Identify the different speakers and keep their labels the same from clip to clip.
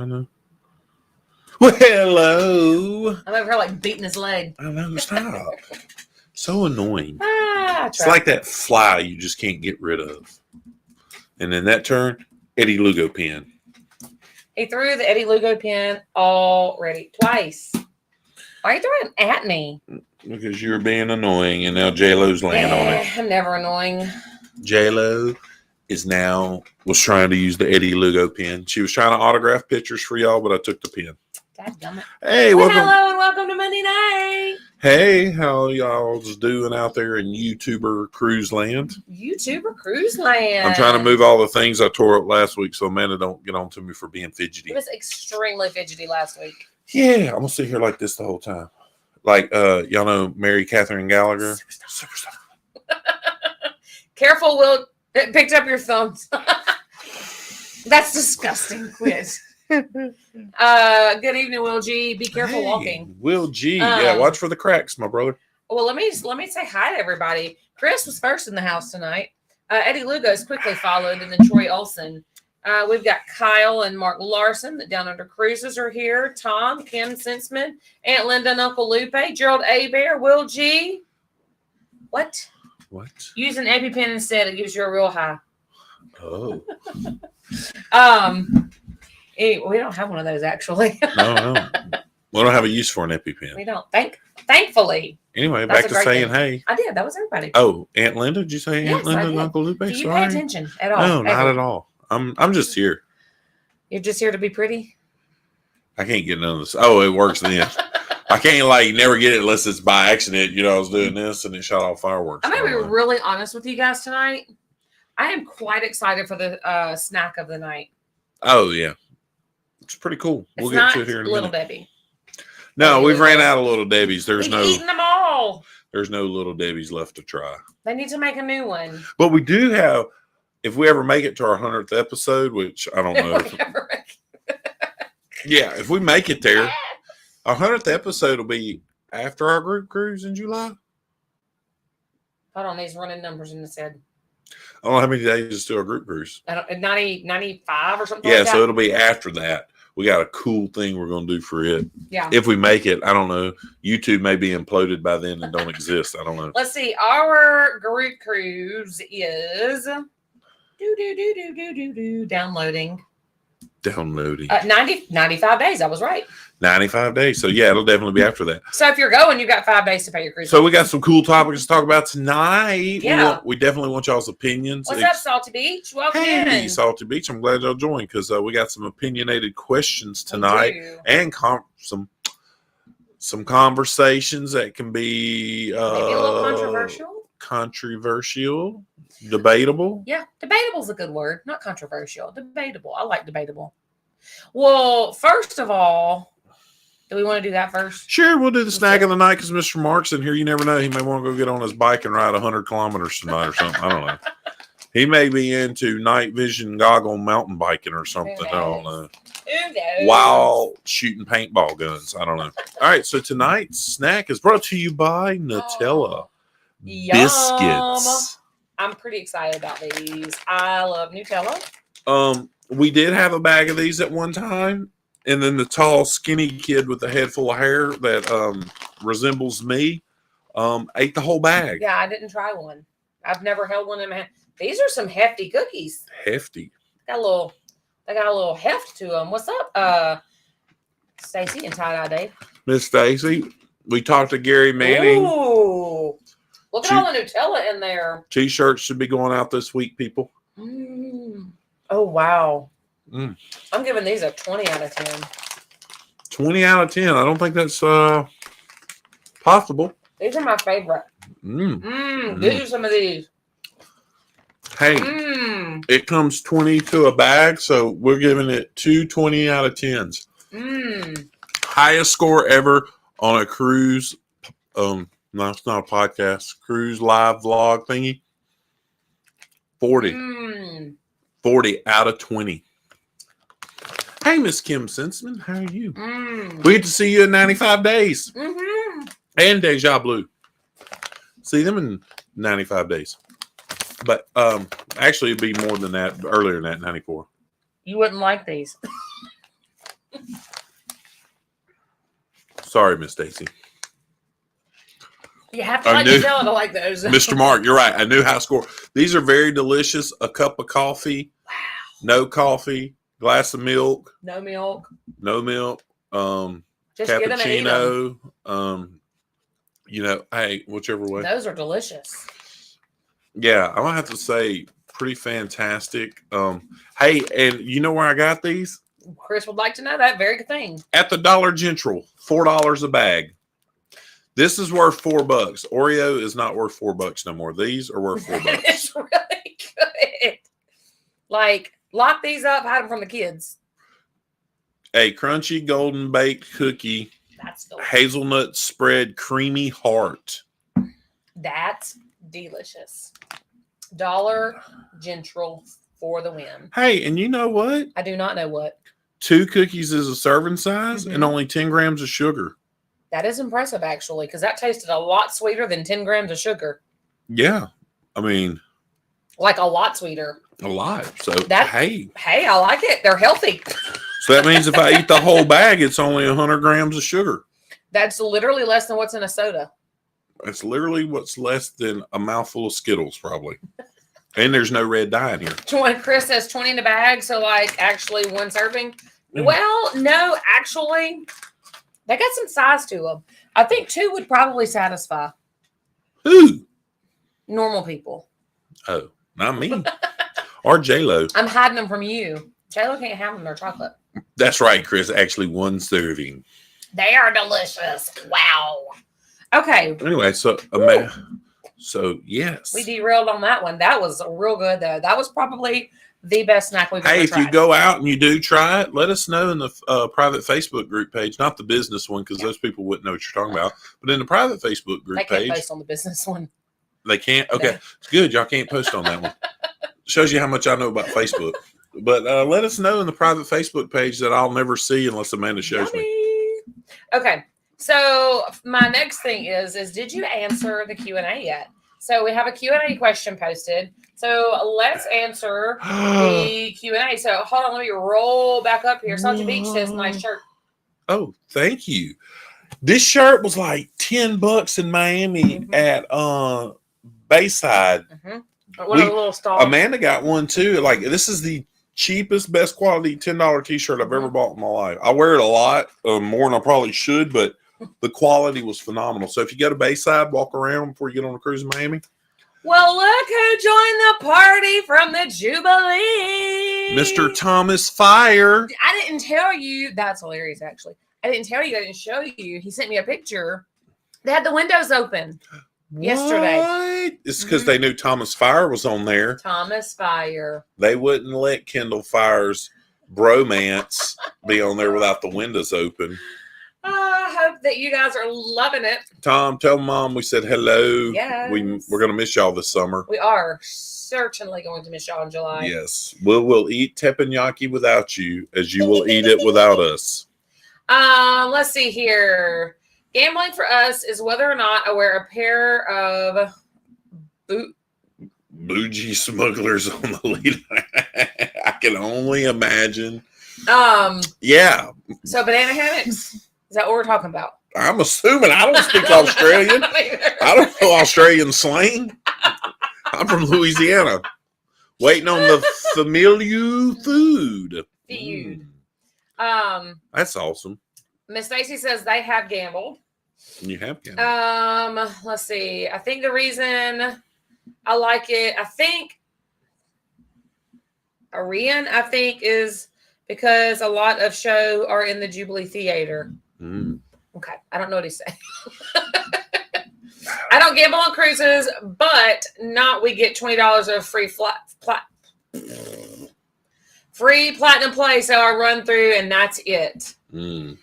Speaker 1: know. Well, hello.
Speaker 2: I'm over here like beating his leg.
Speaker 1: I know. Stop. So annoying.
Speaker 2: It's
Speaker 1: like that fly you just can't get rid of. And then that turn, Eddie Lugo pen.
Speaker 2: He threw the Eddie Lugo pen already twice. Why are you throwing at me?
Speaker 1: Because you're being annoying, and now J-Lo's laying on it.
Speaker 2: I'm never annoying.
Speaker 1: J-Lo was trying to use the Eddie Lugo pen. She was trying to autograph pictures for y'all, but I took the pen.
Speaker 2: Dadgummit.
Speaker 1: Hey, welcome.
Speaker 2: Hello and welcome to Monday night.
Speaker 1: Hey, how y'all's doing out there in YouTuber Cruise Land?
Speaker 2: YouTuber Cruise Land.
Speaker 1: I'm trying to move all the things I tore up last week so Amanda don't get on to me for being fidgety.
Speaker 2: It was extremely fidgety last week.
Speaker 1: Yeah, I'm going to sit here like this the whole time. Like, y'all know Mary Catherine Gallagher?
Speaker 2: Superstar. Careful, Will. It picked up your thumbs. That's disgusting. Quit. Good evening, Will G. Be careful walking.
Speaker 1: Will G. Yeah, watch for the cracks, my brother.
Speaker 2: Well, let me say hi to everybody. Chris was first in the house tonight. Eddie Lugo's quickly followed, and then Troy Olson. We've got Kyle and Mark Larson. The Down Under Cruisers are here. Tom, Kim Sensman, Aunt Linda and Uncle Lupe, Gerald A. Will G. What? Use an EpiPen instead. It gives you a real high.
Speaker 1: Oh.
Speaker 2: We don't have one of those, actually.
Speaker 1: No. We don't have a use for an EpiPen.
Speaker 2: We don't. Thankfully.
Speaker 1: Anyway, back to saying hey.
Speaker 2: I did. That was everybody.
Speaker 1: Oh, Aunt Linda? Did you say Aunt Linda and Uncle Lupe?
Speaker 2: Do you pay attention at all?
Speaker 1: No, not at all. I'm just here.
Speaker 2: You're just here to be pretty?
Speaker 1: I can't get none of this. Oh, it works then. I can't never get it unless it's by accident. You know, I was doing this and it shot off fireworks.
Speaker 2: I'm going to be really honest with you guys tonight. I am quite excited for the snack of the night.
Speaker 1: Oh, yeah. It's pretty cool. We'll get to it here in a minute.
Speaker 2: Little Debbie.
Speaker 1: No, we've ran out of Little Debbie's.
Speaker 2: We've eaten them all.
Speaker 1: There's no Little Debbie's left to try.
Speaker 2: They need to make a new one.
Speaker 1: But we do have, if we ever make it to our 100th episode, which I don't know. Yeah, if we make it there, our 100th episode will be after our group cruise in July.
Speaker 2: Hold on, these running numbers in his head.
Speaker 1: I don't know how many days is to our group cruise.
Speaker 2: 95 or something
Speaker 1: like that?
Speaker 2: Yeah,
Speaker 1: so it'll be after that. We got a cool thing we're going to do for it.
Speaker 2: Yeah.
Speaker 1: If we make it, I don't know. YouTube may be imploded by then and don't exist. I don't know.
Speaker 2: Let's see. Our group cruise is downloading. 95 days. I was right.
Speaker 1: 95 days. So, yeah, it'll definitely be after that.
Speaker 2: So, if you're going, you've got 5 days to pay your cruise.
Speaker 1: So, we got some cool topics to talk about tonight.
Speaker 2: Yeah.
Speaker 1: We definitely want y'all's opinions.
Speaker 2: What's up, Salty Beach? Welcome in.
Speaker 1: Salty Beach. I'm glad y'all joined because we got some opinionated questions tonight and some conversations that can be
Speaker 2: maybe a little
Speaker 1: controversial, debatable.
Speaker 2: Yeah, debatable is a good word, not controversial. Debatable. I like debatable. Well, first of all, do we want to do that first?
Speaker 1: Sure, we'll do the snack of the night because Mr. Mark's in here. You never know. He may want to go get on his bike and ride 100 kilometers tonight or something. I don't know. He may be into night vision goggle mountain biking or something. I don't know. While shooting paintball guns. I don't know. All right, so tonight's snack is brought to you by Nutella biscuits.
Speaker 2: I'm pretty excited about these. I love Nutella.
Speaker 1: We did have a bag of these at one time, and then the tall, skinny kid with the head full of hair that resembles me ate the whole bag.
Speaker 2: Yeah, I didn't try one. I've never held one in my hand. These are some hefty cookies.
Speaker 1: Hefty.
Speaker 2: They got a little heft to them. What's up, Stacy and Tie-Dye Dave?
Speaker 1: Miss Stacy, we talked to Gary Manning.
Speaker 2: Ooh, look at all the Nutella in there.
Speaker 1: T-shirts should be going out this week, people.
Speaker 2: Oh, wow. I'm giving these a 20 out of 10.
Speaker 1: 20 out of 10. I don't think that's possible.
Speaker 2: These are my favorite. Do some of these.
Speaker 1: Hey, it comes 20 to a bag, so we're giving it 20 out of 10s. Highest score ever on a cruise. No, it's not a podcast. Cruise live vlog thingy. 40. 40 out of 20. Hey, Miss Kim Sensman, how are you? We get to see you in 95 days. And Deja Blue. See them in 95 days. But actually, it'd be more than that, earlier than that, 94.
Speaker 2: You wouldn't like these.
Speaker 1: Sorry, Miss Stacy.
Speaker 2: You have to like Nutella to like those.
Speaker 1: Mr. Mark, you're right. I knew how to score. These are very delicious. A cup of coffee.
Speaker 2: Wow.
Speaker 1: No coffee. Glass of milk.
Speaker 2: No milk.
Speaker 1: No milk.
Speaker 2: Just get them and eat them.
Speaker 1: Cappuccino. You know, hey, whichever way.
Speaker 2: Those are delicious.
Speaker 1: Yeah, I'm gonna have to say, pretty fantastic. Hey, and you know where I got these?
Speaker 2: Chris would like to know that very good thing.
Speaker 1: At the Dollar General, $4 a bag. This is worth $4. Oreo is not worth $4 no more. These are worth $4.
Speaker 2: It's really good. Like, lock these up, hide them from the kids.
Speaker 1: A crunchy golden baked cookie.
Speaker 2: That's delicious.
Speaker 1: Hazelnut spread creamy heart.
Speaker 2: That's delicious. Dollar General for the win.
Speaker 1: Hey, and you know what?
Speaker 2: I do not know what.
Speaker 1: 2 cookies is a serving size and only 10 grams of sugar.
Speaker 2: That is impressive, actually, because that tasted a lot sweeter than 10 grams of sugar.
Speaker 1: Yeah. I mean,
Speaker 2: like a lot sweeter.
Speaker 1: A lot. So,
Speaker 2: hey, I like it. They're healthy.
Speaker 1: So that means if I eat the whole bag, it's only 100 grams of sugar.
Speaker 2: That's literally less than what's in a soda.
Speaker 1: It's literally what's less than a mouthful of Skittles, probably. And there's no red dye in here.
Speaker 2: When Chris says 20 in a bag, so like actually one serving. Well, no, actually, they got some size to them. I think 2 would probably satisfy.
Speaker 1: Who?
Speaker 2: Normal people.
Speaker 1: Oh, not me. Or J-Lo.
Speaker 2: I'm hiding them from you. J-Lo can't have them. They're chocolate.
Speaker 1: That's right, Chris. Actually, 1 serving.
Speaker 2: They are delicious. Wow. Okay.
Speaker 1: Anyway, so yes.
Speaker 2: We derailed on that one. That was real good, though. That was probably the best snack we've ever tried.
Speaker 1: Hey, if you go out and you do try it, let us know in the private Facebook group page, not the business one, because those people wouldn't know what you're talking about. But in the private Facebook group page.
Speaker 2: They can't post on the business one.
Speaker 1: They can't? Okay. No. It's good. Y'all can't post on that one. Shows you how much I know about Facebook. But let us know in the private Facebook page that I'll never see unless Amanda shows me.
Speaker 2: Okay. So my next thing is did you answer the Q&A yet? So we have a Q&A question posted. So let's answer the Q&A. So hold on, let me roll back up here. Salty Beach says nice shirt.
Speaker 1: Oh, thank you. This shirt was like $10 in Miami at Bayside.
Speaker 2: What a little stall.
Speaker 1: Amanda got one too. Like, this is the cheapest, best quality $10 t-shirt I've ever bought in my life. I wear it a lot, more than I probably should, but the quality was phenomenal. So if you go to Bayside, walk around before you get on a cruise in Miami.
Speaker 2: Well, look who joined the party from the Jubilee.
Speaker 1: Mr. Thomas Fire.
Speaker 2: I didn't tell you. That's hilarious, actually. I didn't tell you. I didn't show you. He sent me a picture. They had the windows open yesterday.
Speaker 1: It's because they knew Thomas Fire was on there.
Speaker 2: Thomas Fire.
Speaker 1: They wouldn't let Kendall Fire's bromance be on there without the windows open.
Speaker 2: I hope that you guys are loving it.
Speaker 1: Tom, tell Mom we said hello.
Speaker 2: Yes.
Speaker 1: We're going to miss y'all this summer.
Speaker 2: We are certainly going to miss y'all in July.
Speaker 1: Yes. We'll eat teppanyaki without you as you will eat it without us.
Speaker 2: Let's see here. Gambling for us is whether or not I wear a pair of
Speaker 1: bougie smugglers on the lead. I can only imagine. Yeah.
Speaker 2: So banana hammocks. Is that what we're talking about?
Speaker 1: I'm assuming. I don't speak Australian. I don't know Australian slang. I'm from Louisiana. Waiting on the familiar food. That's awesome.
Speaker 2: Miss Stacy says they have gambled.
Speaker 1: You have gambled.
Speaker 2: Let's see. I think the reason I like it, Arian, is because a lot of show are in the Jubilee Theater. Okay. I don't know what he's saying. I don't gamble on cruises, but we get $20 of free platinum play. So I run through and that's it. Kim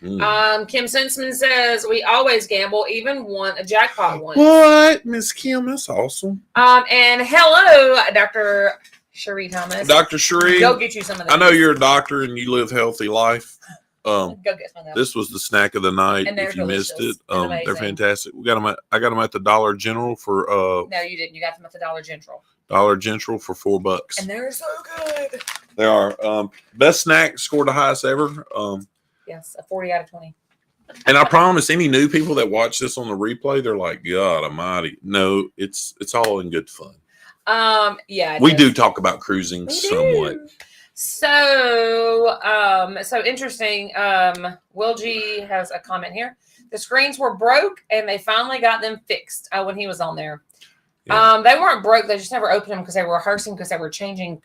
Speaker 2: Sensman says we always gamble, even won a jackpot once.
Speaker 1: What? Miss Kim, that's awesome.
Speaker 2: And hello, Dr. Cherie Thomas.
Speaker 1: Dr. Cherie.
Speaker 2: Go get you some of that.
Speaker 1: I know you're a doctor and you live healthy life.
Speaker 2: Go get some of that.
Speaker 1: This was the snack of the night.
Speaker 2: And
Speaker 1: if you missed it,
Speaker 2: they're
Speaker 1: fantastic. I got them at the Dollar General for.
Speaker 2: No, you didn't. You got them at the Dollar General.
Speaker 1: Dollar General for $4.
Speaker 2: And they're so good.
Speaker 1: They are. Best snack, scored the highest ever.
Speaker 2: Yes, a 40 out of 20.
Speaker 1: And I promise any new people that watch this on the replay, they're like, God almighty. No, it's all in good fun.
Speaker 2: Yeah.
Speaker 1: We do talk about cruising
Speaker 2: We
Speaker 1: somewhat.
Speaker 2: do. So interesting. Will G has a comment here. The screens were broke and they finally got them fixed when he was on there.
Speaker 1: Yeah.
Speaker 2: They weren't broke. They just never opened them because they were rehearsing because they were changing.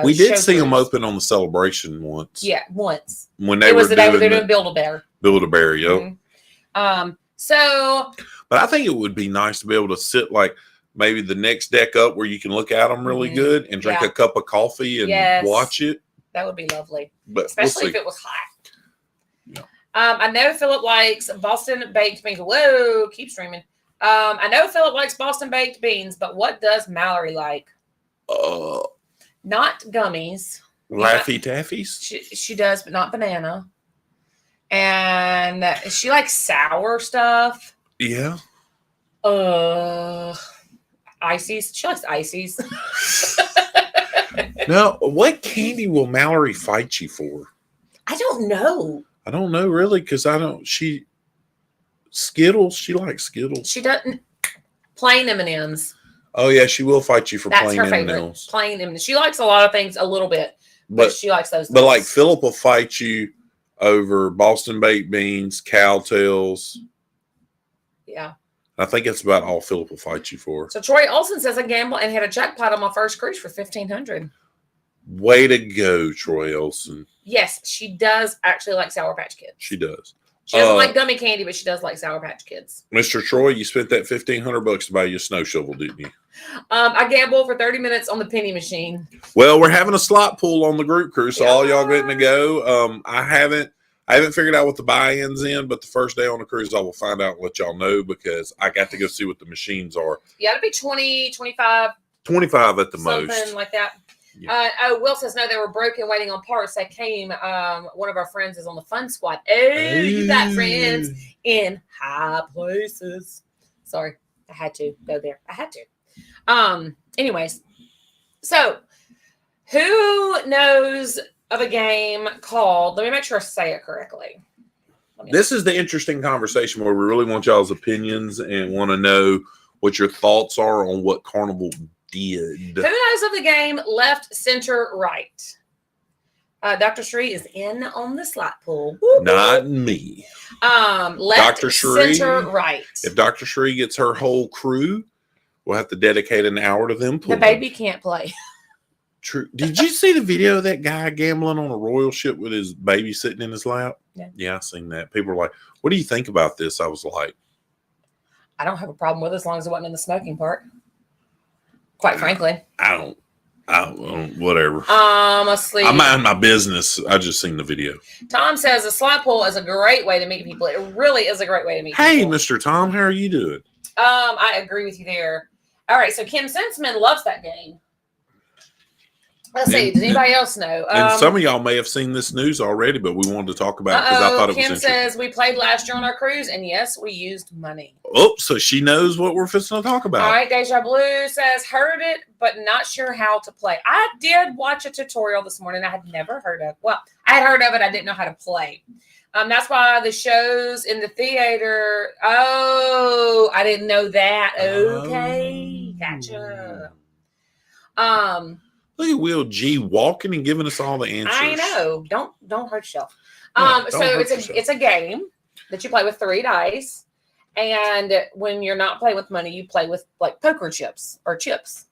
Speaker 1: We did see them
Speaker 2: crews.
Speaker 1: open on the celebration once.
Speaker 2: Yeah, once.
Speaker 1: When they
Speaker 2: it was
Speaker 1: were
Speaker 2: the day
Speaker 1: doing
Speaker 2: they're doing Build-A-Bear.
Speaker 1: Build-A-Bear, yep.
Speaker 2: Mm-hmm. So.
Speaker 1: But I think it would be nice to be able to sit like maybe the next deck up where you can look at them really good and drink a cup of coffee and watch it.
Speaker 2: That would be lovely.
Speaker 1: But
Speaker 2: especially if it was hot.
Speaker 1: Yeah.
Speaker 2: I know Philip likes Boston baked beans. Whoa, keep streaming. I know Philip likes Boston baked beans, but what does Mallory like? Not gummies.
Speaker 1: Laffy Taffies?
Speaker 2: She does, but not banana. And she likes sour stuff.
Speaker 1: Yeah.
Speaker 2: Ices. She likes ices.
Speaker 1: Now, what candy will Mallory fight you for?
Speaker 2: I don't know.
Speaker 1: I don't know really because Skittles. She likes Skittles.
Speaker 2: She doesn't. Plain M&Ms.
Speaker 1: Oh yeah, she will fight you for
Speaker 2: That's
Speaker 1: plain
Speaker 2: her favorite.
Speaker 1: M&Ms.
Speaker 2: Plain M&Ms. She likes a lot of things a little bit, but she likes those.
Speaker 1: But like Philip will fight you over Boston baked beans, cowtails.
Speaker 2: Yeah.
Speaker 1: I think that's about all Philip will fight you for.
Speaker 2: So Troy Olson says I gambled and had a jackpot on my first cruise for $1,500.
Speaker 1: Way to go, Troy Olson.
Speaker 2: Yes, she does actually like Sour Patch Kids.
Speaker 1: She does.
Speaker 2: She doesn't like gummy candy, but she does like Sour Patch Kids.
Speaker 1: Mr. Troy, you spent that $1,500 to buy you a snow shovel, didn't you?
Speaker 2: I gambled for 30 minutes on the penny machine.
Speaker 1: Well, we're having a slot pool on the group cruise, so all y'all getting to go. I haven't figured out what the buy-in's in, but the first day on the cruise, I will find out and let y'all know because I got to go see what the machines are.
Speaker 2: Yeah, it'll be 20, 25.
Speaker 1: 25 at the most.
Speaker 2: Something like that.
Speaker 1: Yeah.
Speaker 2: Will says, no, they were broken waiting on parts. They came. One of our friends is on the fun squad. Oh, you got friends in high places. Sorry, I had to go there. I had to. Anyways, so who knows of a game called, let me make sure I say it correctly.
Speaker 1: This is the interesting conversation where we really want y'all's opinions and want to know what your thoughts are on what Carnival did.
Speaker 2: Who knows of the game Left, Center, Right? Dr. Shree is in on the slot pool.
Speaker 1: Not me.
Speaker 2: Left,
Speaker 1: Dr. Shree,
Speaker 2: Center, Right.
Speaker 1: If Dr. Shree gets her whole crew, we'll have to dedicate an hour to them pulling.
Speaker 2: The baby can't play.
Speaker 1: True. Did you see the video of that guy gambling on a royal ship with his baby sitting in his lap? Yeah, I seen that. People were like, what do you think about this? I was like,
Speaker 2: I don't have a problem with it as long as it wasn't in the smoking part. Quite frankly.
Speaker 1: I don't, whatever.
Speaker 2: Let's see.
Speaker 1: I mind my business. I just seen the video.
Speaker 2: Tom says a slot pool is a great way to meet people. It really is a great way to meet
Speaker 1: Hey,
Speaker 2: people.
Speaker 1: Mr. Tom, how are you doing?
Speaker 2: I agree with you there. All right, so Kim Sensman loves that game. Let's see. Does anybody else know?
Speaker 1: And some of y'all may have seen this news already, but we wanted to talk about it because I thought it was
Speaker 2: Kim
Speaker 1: interesting.
Speaker 2: says we played last year on our cruise, and yes, we used money.
Speaker 1: Oh, so she knows what we're fixing to talk about.
Speaker 2: All right, Deja Blue says heard it, but not sure how to play. I did watch a tutorial this morning. I had never heard of. Well, I had heard of it. I didn't know how to play. That's why the shows in the theater. Oh, I didn't know that. Okay, gotcha.
Speaker 1: Look at Will G walking and giving us all the answers.
Speaker 2: I know. Don't hurt yourself. It's a game that you play with 3 dice, and when you're not playing with money, you play with like poker chips or chips.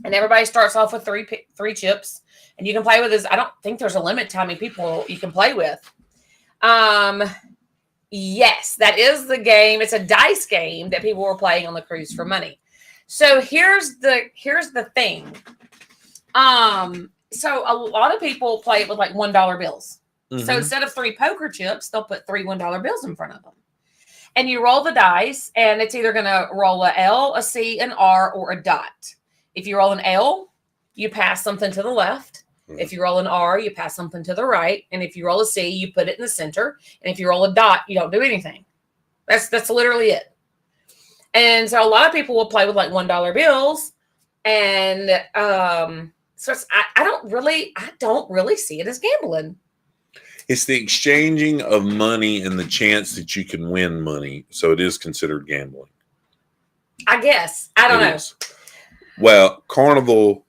Speaker 2: And everybody starts off with three chips, and you can play with this. I don't think there's a limit to how many people you can play with. Yes, that is the game. It's a dice game that people were playing on the cruise for money. So here's the thing. So a lot of people play it with like $1 bills. Mm-hmm. So instead of 3 poker chips, they'll put 3 $1 bills in front of them. And you roll the dice, and it's either going to roll a L, a C, an R, or a dot. If you roll an L, you pass something to the left. Mm-hmm. If you roll an R, you pass something to the right. And if you roll a C, you put it in the center. And if you roll a dot, you don't do anything. That's literally it. And so a lot of people will play with like $1 bills. And so I don't really see it as gambling.
Speaker 1: It's the exchanging of money and the chance that you can win money. So it is considered gambling.
Speaker 2: I guess. I don't know.
Speaker 1: Is. Well, Carnival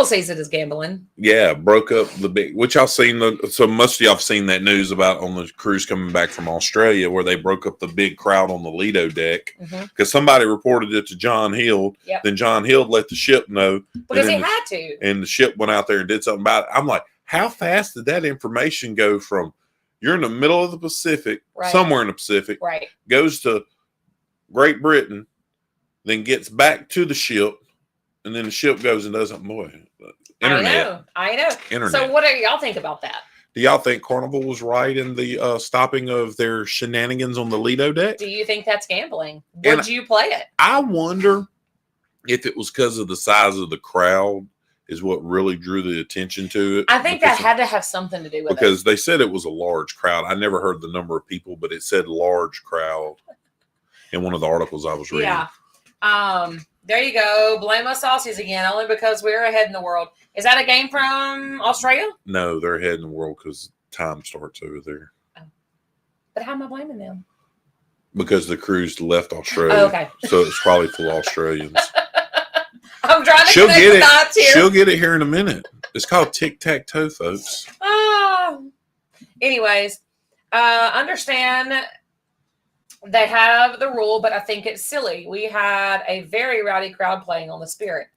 Speaker 2: sees it as gambling.
Speaker 1: Yeah, broke up the big, which I've seen. So most of y'all have seen that news about on the cruise coming back from Australia where they broke up the big crowd on the Lido deck because somebody reported it to John Hild.
Speaker 2: Yep.
Speaker 1: Then John Hild let the ship know.
Speaker 2: Because he had to.
Speaker 1: And the ship went out there and did something about it. I'm like, how fast did that information go from you're in the middle of the Pacific, somewhere in the Pacific, goes to Great Britain, then gets back to the ship, and then the ship goes and does something more. Internet.
Speaker 2: I know. Internet. So what do y'all think about that?
Speaker 1: Do y'all think Carnival was right in the stopping of their shenanigans on the Lido deck? Do
Speaker 2: you think that's gambling? Would you play it?
Speaker 1: I wonder if it was because of the size of the crowd is what really drew the attention to it.
Speaker 2: I think that had to have something to do with it.
Speaker 1: Because they said it was a large crowd. I never heard the number of people, but it said large crowd in one of the articles I was reading.
Speaker 2: Yeah. There you go. Blame us Aussies again, only because we're ahead in the world. Is that a game from Australia?
Speaker 1: No, they're ahead in the world because time starts over there.
Speaker 2: Oh. But how am I blaming them?
Speaker 1: Because the cruise left Australia.
Speaker 2: Oh, okay.
Speaker 1: So it's probably full Australians.
Speaker 2: I'm trying to connect the dots here.
Speaker 1: She'll get it here in a minute. It's called tic-tac-toe, folks.
Speaker 2: Anyways, understand they have the rule, but I think it's silly. We had a very rowdy crowd playing on the Spirit.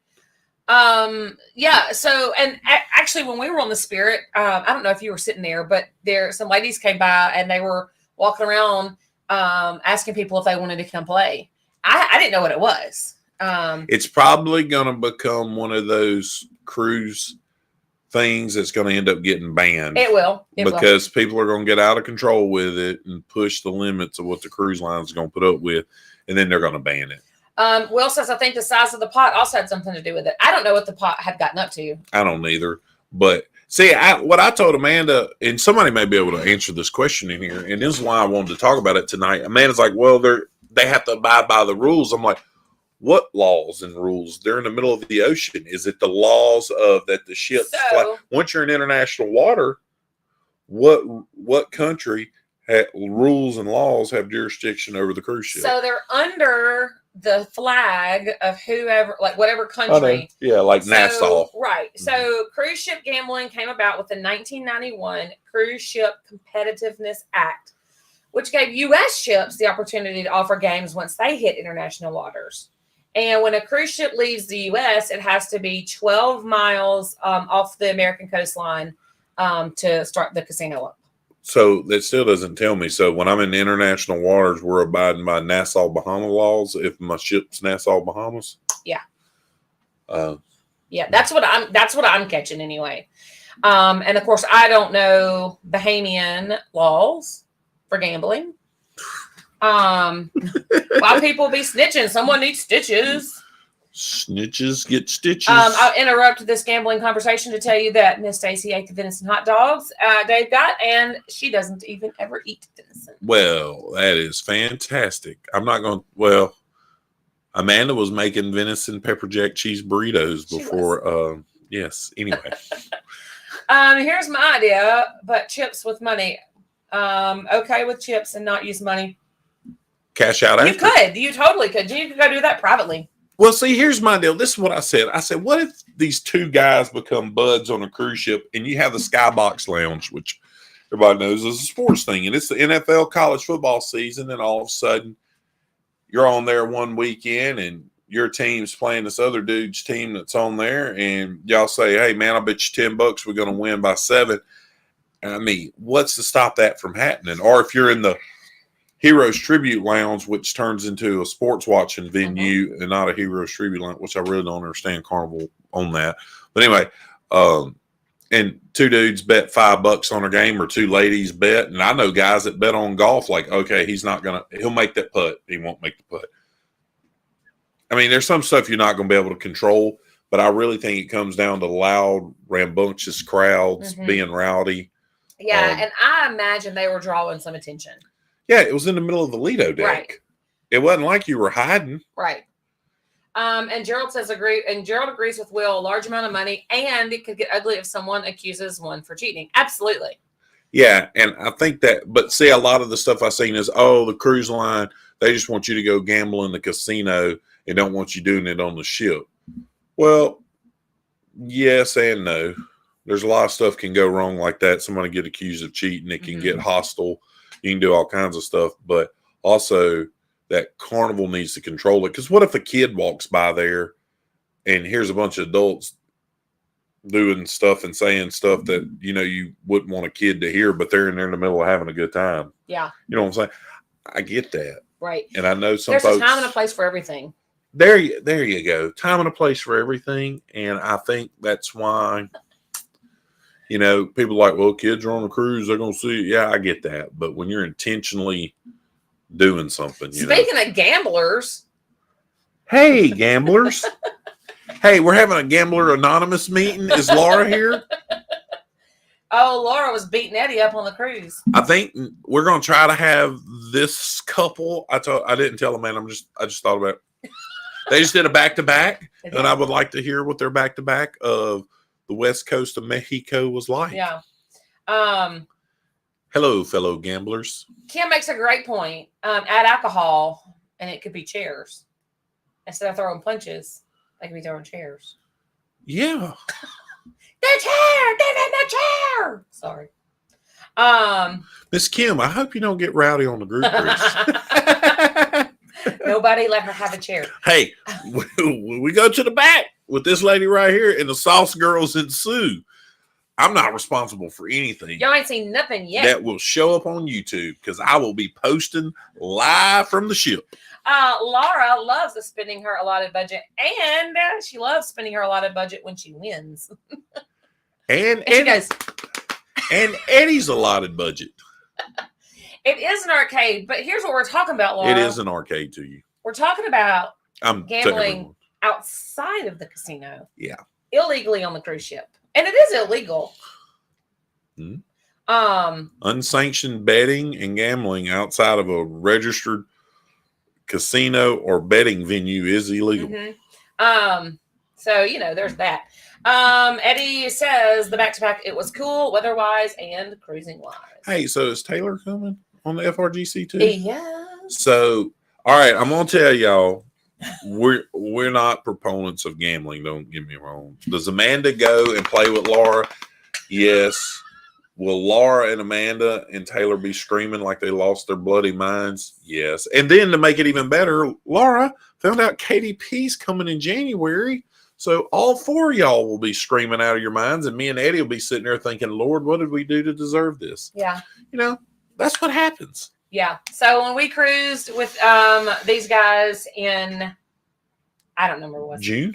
Speaker 2: So, and actually when we were on the Spirit, I don't know if you were sitting there, but some ladies came by and they were walking around asking people if they wanted to come play. I didn't know what it was.
Speaker 1: It's probably going to become one of those cruise things that's going to end up getting banned.
Speaker 2: It will.
Speaker 1: Because people are going to get out of control with it and push the limits of what the cruise lines are going to put up with, and then they're going to ban it.
Speaker 2: Will says, I think the size of the pot also had something to do with it. I don't know what the pot had gotten up to.
Speaker 1: I don't either. But see, what I told Amanda, and somebody may be able to answer this question in here, and this is why I wanted to talk about it tonight. Amanda's like, well, they have to abide by the rules. I'm like, what laws and rules? They're in the middle of the ocean. Is it the laws of that the ships fly? Once you're in international water, what country rules and laws have jurisdiction over the cruise ship?
Speaker 2: So they're under the flag of whoever, like whatever country.
Speaker 1: Yeah, like Nassau.
Speaker 2: Right. So cruise ship gambling came about with the 1991 Cruise Ship Competitiveness Act, which gave U.S. ships the opportunity to offer games once they hit international waters. And when a cruise ship leaves the U.S., it has to be 12 miles off the American coastline to start the casino up.
Speaker 1: So that still doesn't tell me. So when I'm in international waters, we're abiding by Nassau, Bahama laws if my ship's Nassau, Bahamas?
Speaker 2: Yeah. That's what I'm catching anyway. And of course, I don't know Bahamian laws for gambling. Why people be snitching? Someone needs stitches.
Speaker 1: Snitches get stitches.
Speaker 2: I'll interrupt this gambling conversation to tell you that Miss Stacy ate the venison hot dogs Dave got, and she doesn't even ever eat venison.
Speaker 1: Well, that is fantastic. I'm not going to, well, Amanda was making venison pepper jack cheese burritos before. Yes, anyway.
Speaker 2: Here's my idea, but chips with money. Okay with chips and not use money.
Speaker 1: Cash out after.
Speaker 2: You could. You totally could. You could go do that privately.
Speaker 1: Well, see, here's my deal. This is what I said. I said, what if these two guys become buds on a cruise ship and you have the Skybox Lounge, which everybody knows is a sports thing, and it's the NFL college football season, and all of a sudden you're on there one weekend and your team's playing this other dude's team that's on there, and y'all say, hey, man, I bet you $10 we're going to win by 7. I mean, what's to stop that from happening? Or if you're in the Heroes Tribute Lounge, which turns into a sports watching venue and not a Heroes Tribute Lounge, which I really don't understand Carnival on that. But anyway, and two dudes bet $5 on a game, or two ladies bet. And I know guys that bet on golf, like, okay, he'll make that putt. He won't make the putt. I mean, there's some stuff you're not going to be able to control, but I really think it comes down to loud, rambunctious crowds being rowdy.
Speaker 2: Yeah, and I imagine they were drawing some attention.
Speaker 1: Yeah, it was in the middle of the Lido deck.
Speaker 2: Right.
Speaker 1: It wasn't like you were hiding.
Speaker 2: Right. And Gerald agrees with Will. A large amount of money, and it could get ugly if someone accuses one for cheating. Absolutely.
Speaker 1: Yeah, and I think that, but see, a lot of the stuff I've seen is, oh, the cruise line, they just want you to go gamble in the casino and don't want you doing it on the ship. Well, yes and no. There's a lot of stuff can go wrong like that. Somebody get accused of cheating. It can get hostile. You can do all kinds of stuff. But also that Carnival needs to control it. Because what if a kid walks by there and here's a bunch of adults doing stuff and saying stuff that, you wouldn't want a kid to hear, but they're in there in the middle of having a good time.
Speaker 2: Yeah.
Speaker 1: You know what I'm saying? I get that.
Speaker 2: Right.
Speaker 1: And I know
Speaker 2: There's
Speaker 1: folks,
Speaker 2: a time and a place for everything.
Speaker 1: There you go. Time and a place for everything. And I think that's why, people are like, well, kids are on a cruise, they're going to see it. Yeah, I get that. But when you're intentionally doing something,
Speaker 2: Speaking of gamblers.
Speaker 1: Hey, gamblers. Hey, we're having a Gambler Anonymous meeting. Is Laura here?
Speaker 2: Oh, Laura was beating Eddie up on the cruise.
Speaker 1: I think we're going to try to have this couple. I didn't tell them, man. I just thought about it. They just did a back-to-back, and I would like to hear what their back-to-back of the West Coast of Mexico was like.
Speaker 2: Yeah.
Speaker 1: Hello, fellow gamblers.
Speaker 2: Kim makes a great point. Add alcohol, and it could be chairs. Instead of throwing punches, they could be throwing chairs.
Speaker 1: Yeah.
Speaker 2: The chair! Give him the chair! Sorry.
Speaker 1: Miss Kim, I hope you don't get rowdy on the group cruise.
Speaker 2: Nobody let her have a chair.
Speaker 1: Hey, we go to the back with this lady right here and the sauce girls ensue. I'm not responsible for anything.
Speaker 2: Y'all ain't seen nothing yet.
Speaker 1: That will show up on YouTube because I will be posting live from the ship.
Speaker 2: Laura loves spending her allotted budget, and she loves spending her allotted budget when she wins.
Speaker 1: and
Speaker 2: she goes,
Speaker 1: and Eddie's allotted budget.
Speaker 2: It is an arcade, but here's what we're talking about, Laura.
Speaker 1: It is an arcade to you.
Speaker 2: We're talking about
Speaker 1: I'm
Speaker 2: gambling outside of the casino.
Speaker 1: Yeah.
Speaker 2: Illegally on the cruise ship. And it is illegal.
Speaker 1: Unsanctioned betting and gambling outside of a registered casino or betting venue is illegal.
Speaker 2: So, there's that. Eddie says the back-to-back, it was cool weather-wise and cruising-wise.
Speaker 1: Hey, so is Taylor coming on the FRGC too?
Speaker 2: Yeah.
Speaker 1: So, all right, I'm gonna tell y'all, we're not proponents of gambling. Don't get me wrong. Does Amanda go and play with Laura? Yes. Will Laura and Amanda and Taylor be screaming like they lost their bloody minds? Yes. And then to make it even better, Laura found out KDP's coming in January. So all four of y'all will be screaming out of your minds, and me and Eddie will be sitting there thinking, Lord, what did we do to deserve this?
Speaker 2: Yeah.
Speaker 1: That's what happens.
Speaker 2: Yeah. So when we cruised with these guys in, I don't remember what.
Speaker 1: June?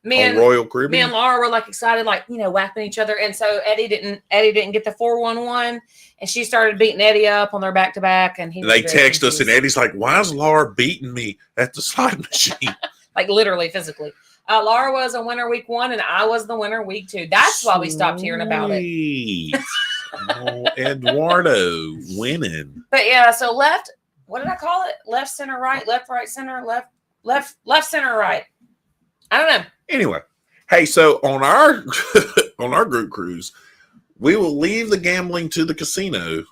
Speaker 2: Me and
Speaker 1: Royal Caribbean.
Speaker 2: Me and Laura were excited, whacking each other. And so Eddie didn't get the 411, and she started beating Eddie up on their back-to-back. And
Speaker 1: they text us, and Eddie's like, why is Laura beating me at the slot machine?
Speaker 2: Literally, physically. Laura was a winner week 1, and I was the winner week 2. That's why we stopped hearing about it.
Speaker 1: Oh, Eduardo winning.
Speaker 2: But yeah, so left, what did I call it? Left, center, right, left, right, center, left, center, right. I don't know.
Speaker 1: Anyway, hey, so on our on our group cruise, we will leave the gambling to the casino.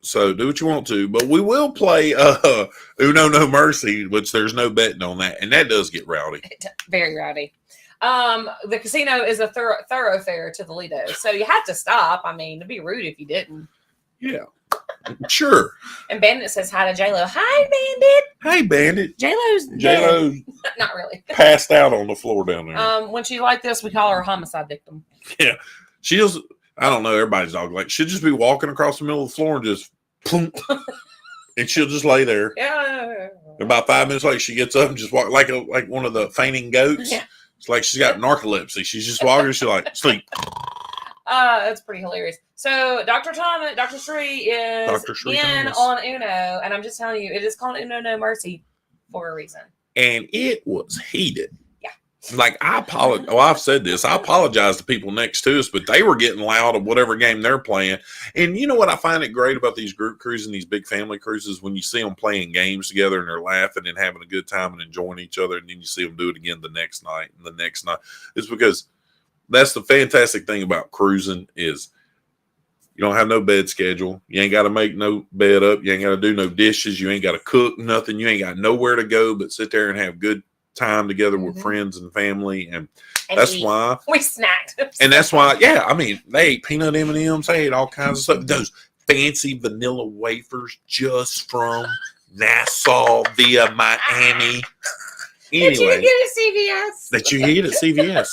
Speaker 1: So do what you want to, but we will play Uno No Mercy, which there's no betting on that, and that does get rowdy.
Speaker 2: Very rowdy. The casino is a thoroughfare to the Lido, so you have to stop. I mean, it'd be rude if you didn't.
Speaker 1: Yeah, sure.
Speaker 2: And Bandit says hi to J-Lo. Hi, Bandit.
Speaker 1: Hey, Bandit.
Speaker 2: J-Lo's not really
Speaker 1: passed out on the floor down there.
Speaker 2: When she's like this, we call her a homicide victim.
Speaker 1: Yeah, she just, I don't know, everybody's dog she'll just be walking across the middle of the floor and just plump, and she'll just lay there.
Speaker 2: Yeah.
Speaker 1: About 5 minutes later, she gets up and just walk like one of the fainting goats.
Speaker 2: Yeah.
Speaker 1: It's like she's got narcolepsy. She's just walking. She's like sleep.
Speaker 2: That's pretty hilarious. So Dr. Shree is in on Uno, and I'm just telling you, it is called Uno No Mercy for a reason.
Speaker 1: And it was heated.
Speaker 2: Yeah.
Speaker 1: I apologize. Oh, I've said this. I apologize to people next to us, but they were getting loud of whatever game they're playing. And you know what I find it great about these group cruises and these big family cruises, when you see them playing games together and they're laughing and having a good time and enjoying each other, and then you see them do it again the next night and the next night. It's because that's the fantastic thing about cruising is You don't have no bed schedule. You ain't got to make no bed up. You ain't got to do no dishes. You ain't got to cook nothing. You ain't got nowhere to go but sit there and have good time together with friends and family. And that's why
Speaker 2: we snacked.
Speaker 1: And that's why, yeah, I mean, they ate peanut M&Ms. They ate all kinds of stuff. Those fancy vanilla wafers just from Nassau via Miami. Anyway,
Speaker 2: Did you get at CVS?
Speaker 1: That you eat at CVS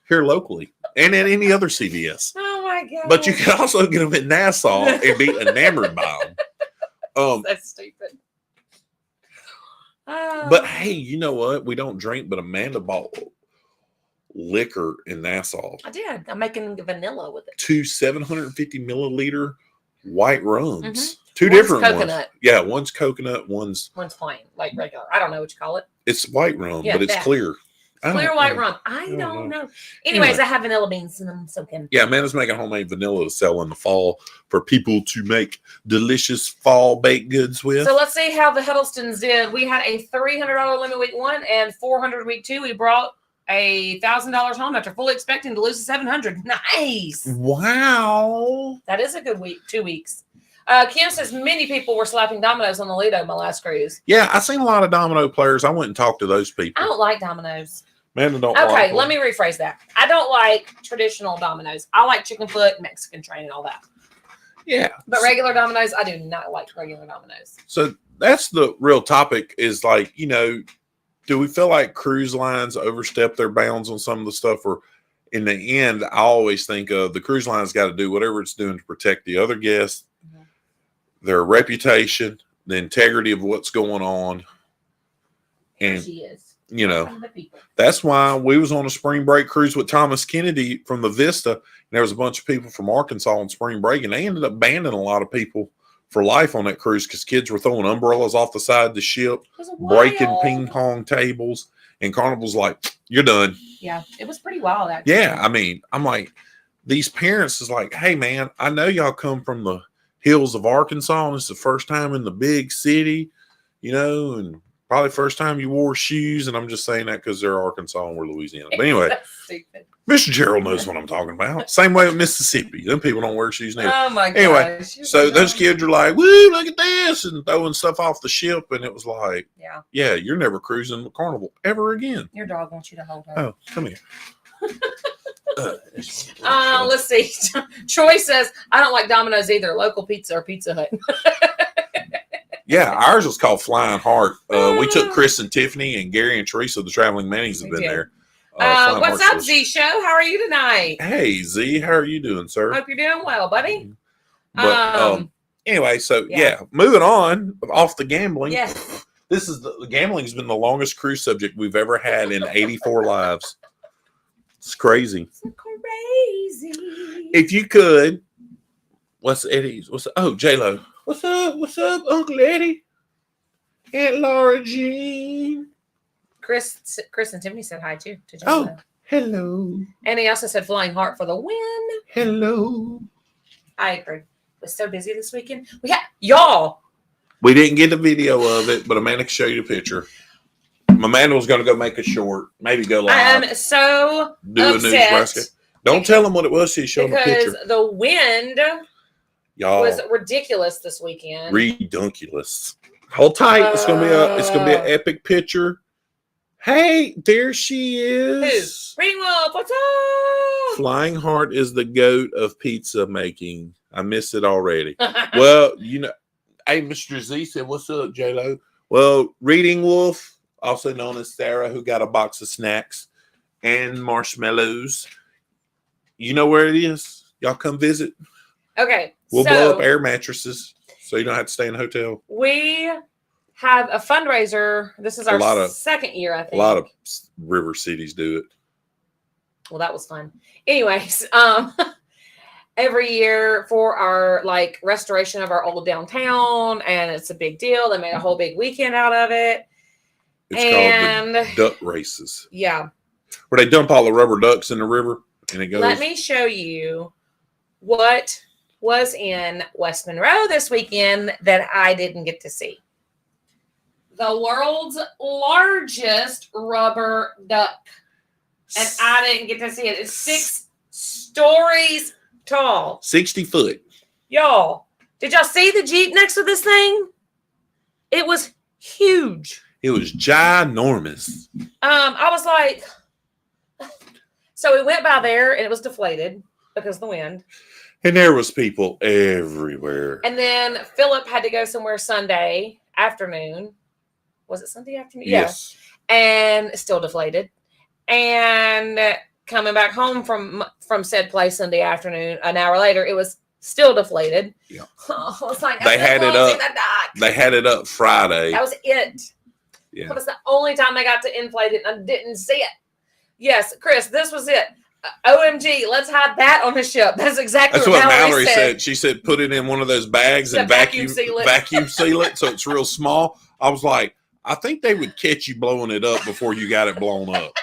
Speaker 1: here locally and at any other CVS.
Speaker 2: Oh my god!
Speaker 1: But you can also get them in Nassau and be enamored by them.
Speaker 2: That's stupid.
Speaker 1: But hey, you know what? We don't drink, but Amanda bought liquor in Nassau.
Speaker 2: I did. I'm making vanilla with it.
Speaker 1: 2 750 milliliter white rums.
Speaker 2: Mm-hmm.
Speaker 1: Two
Speaker 2: one's
Speaker 1: different
Speaker 2: coconut.
Speaker 1: ones. Yeah, one's coconut, one's
Speaker 2: plain, like regular. I don't know what you call it.
Speaker 1: It's white rum,
Speaker 2: Yeah,
Speaker 1: but it's clear.
Speaker 2: Clear white rum. I don't know. Anyways, I have vanilla beans and I'm soaking.
Speaker 1: Yeah, Amanda's making homemade vanilla to sell in the fall for people to make delicious fall baked goods with.
Speaker 2: So let's see how the Huddlestons did. We had a $300 limit week 1 and $400 week 2. We brought $1,000 home after fully expecting to lose $700. Nice.
Speaker 1: Wow.
Speaker 2: That is a good week. 2 weeks. Kim says many people were slapping dominoes on the Lido my last cruise.
Speaker 1: Yeah, I seen a lot of domino players. I went and talked to those people.
Speaker 2: I don't like dominoes.
Speaker 1: Amanda don't
Speaker 2: Okay,
Speaker 1: like
Speaker 2: let me rephrase that. I don't like traditional dominoes. I like chicken foot, Mexican train, and all that.
Speaker 1: Yeah.
Speaker 2: But regular dominoes, I do not like regular dominoes.
Speaker 1: So that's the real topic is like, you know, do we feel like cruise lines overstep their bounds on some of the stuff? Or in the end, I always think of the cruise line's got to do whatever it's doing to protect the other guests, their reputation, the integrity of what's going on. And
Speaker 2: she is.
Speaker 1: You know, that's why we was on a spring break cruise with Thomas Kennedy from the Vista. And there was a bunch of people from Arkansas on spring break, and they ended up banning a lot of people for life on that cruise because kids were throwing umbrellas off the side of the ship, breaking ping pong tables, and Carnival's like, you're done.
Speaker 2: Yeah, it was pretty wild, actually.
Speaker 1: Yeah, I mean, I'm like, these parents is like, hey, man, I know y'all come from the hills of Arkansas, and it's the first time in the big city, you know, and probably first time you wore shoes, and I'm just saying that because they're Arkansas and we're Louisiana. But anyway, Mr. Gerald knows what I'm talking about. Same way with Mississippi. Them people don't wear shoes now.
Speaker 2: Oh, my God.
Speaker 1: Anyway, so those kids are like, woo, look at this, and throwing stuff off the ship, and it was like, yeah, you're never cruising the Carnival ever again.
Speaker 2: Your dog wants you to hold her.
Speaker 1: Oh, come here.
Speaker 2: Let's see. Troy says, I don't like Domino's either. Local pizza or Pizza Hut.
Speaker 1: Yeah, ours was called Flying Heart. We took Chris and Tiffany and Gary and Teresa, the Traveling Mannies, have been there.
Speaker 2: What's up, Z Show? How are you tonight?
Speaker 1: Hey, Z, how are you doing, sir?
Speaker 2: Hope you're doing well, buddy.
Speaker 1: But anyway, so moving on off the gambling.
Speaker 2: Yeah.
Speaker 1: This is the gambling has been the longest cruise subject we've ever had in 84 lives. It's crazy.
Speaker 2: It's crazy.
Speaker 1: If you could, what's Eddie's? J-Lo. What's up, Uncle Eddie? Aunt Laura Jean.
Speaker 2: Chris and Tiffany said hi too to J-Lo.
Speaker 1: Hello.
Speaker 2: And he also said Flying Heart for the win.
Speaker 1: Hello.
Speaker 2: I agree. Was so busy this weekend. We had y'all.
Speaker 1: We didn't get the video of it, but Amanda can show you the picture. Amanda was going to go make a short, maybe go live.
Speaker 2: I am so upset.
Speaker 1: Don't tell them what it was. She's showing a picture.
Speaker 2: Because the wind was ridiculous this weekend.
Speaker 1: Redunculous. Hold tight. It's gonna be an epic picture. Hey, there she is.
Speaker 2: Who? Reading Wolf, what's up?
Speaker 1: Flying Heart is the goat of pizza making. I missed it already. Well, you know, hey, Mr. Z said, what's up, J-Lo? Well, Reading Wolf, also known as Sarah, who got a box of snacks and marshmallows. You know where it is? Y'all come visit.
Speaker 2: Okay.
Speaker 1: We'll blow up air mattresses so you don't have to stay in a hotel.
Speaker 2: We have a fundraiser. This is our second year, I think.
Speaker 1: A lot of river cities do it.
Speaker 2: Well, that was fun. Anyways, every year for our restoration of our old downtown, and it's a big deal. They made a whole big weekend out of it.
Speaker 1: It's called the duck races.
Speaker 2: Yeah.
Speaker 1: Where they dump all the rubber ducks in the river and it goes.
Speaker 2: Let me show you what was in West Monroe this weekend that I didn't get to see. The world's largest rubber duck. And I didn't get to see it. It's 6 stories tall.
Speaker 1: 60 foot.
Speaker 2: Y'all, did y'all see the Jeep next to this thing? It was huge.
Speaker 1: It was ginormous.
Speaker 2: I was like, so we went by there and it was deflated because of the wind.
Speaker 1: And there was people everywhere.
Speaker 2: And then Philip had to go somewhere Sunday afternoon. Was it Sunday afternoon?
Speaker 1: Yes.
Speaker 2: Yeah. And still deflated. And coming back home from said place Sunday afternoon, an hour later, it was still deflated.
Speaker 1: Yeah.
Speaker 2: I was like,
Speaker 1: They had it up. They had it up Friday.
Speaker 2: That was it.
Speaker 1: Yeah.
Speaker 2: That was the only time they got to inflate it, and I didn't see it. Yes, Chris, this was it. OMG, let's hide that on the ship. That's exactly
Speaker 1: what Mallory said. She said, put it in one of those bags and vacuum seal it so it's real small. I was like, I think they would catch you blowing it up before you got it blown up.